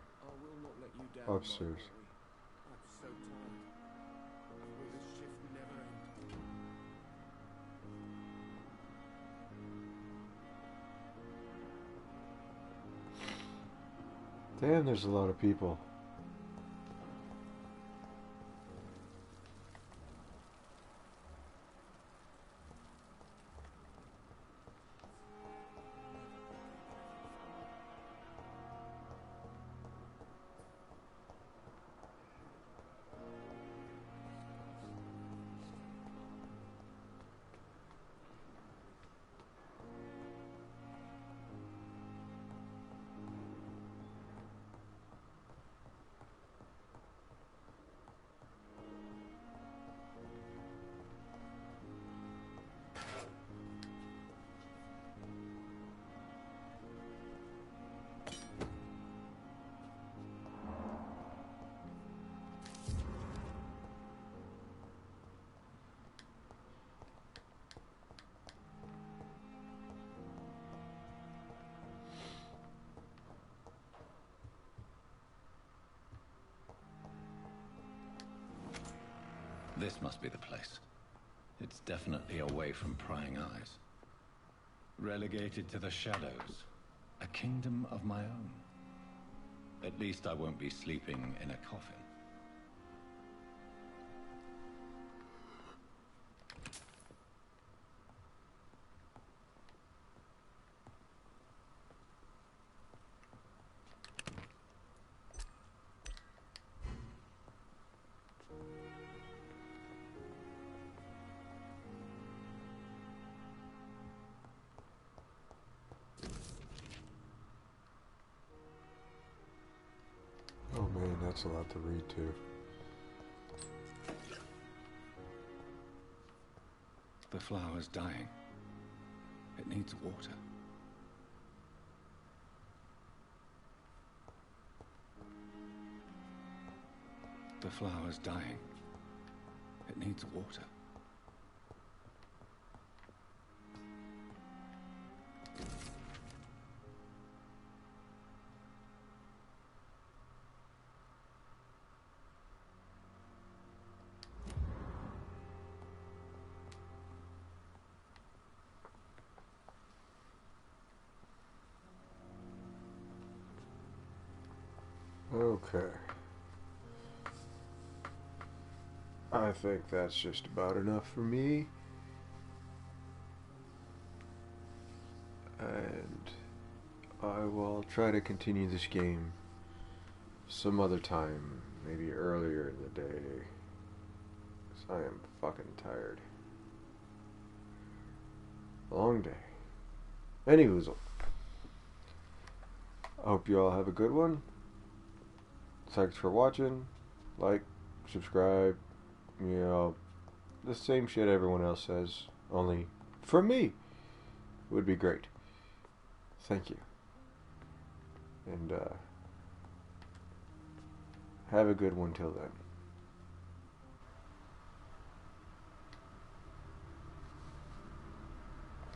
S1: Upstairs.
S4: I'm so tired. Will this shift never end?
S1: Damn, there's a lot of people.
S7: This must be the place. It's definitely away from prying eyes. Relegated to the shadows. A kingdom of my own. At least I won't be sleeping in a coffin.
S1: Oh man, that's a lot to read too.
S7: The flower's dying. It needs water. The flower's dying. It needs water.
S1: Okay. I think that's just about enough for me. And I will try to continue this game some other time, maybe earlier in the day. 'Cause I am fucking tired. Long day. Anyhoozle. I hope you all have a good one. Thanks for watching. Like, subscribe, you know, the same shit everyone else says, only from me would be great. Thank you. And have a good one till then.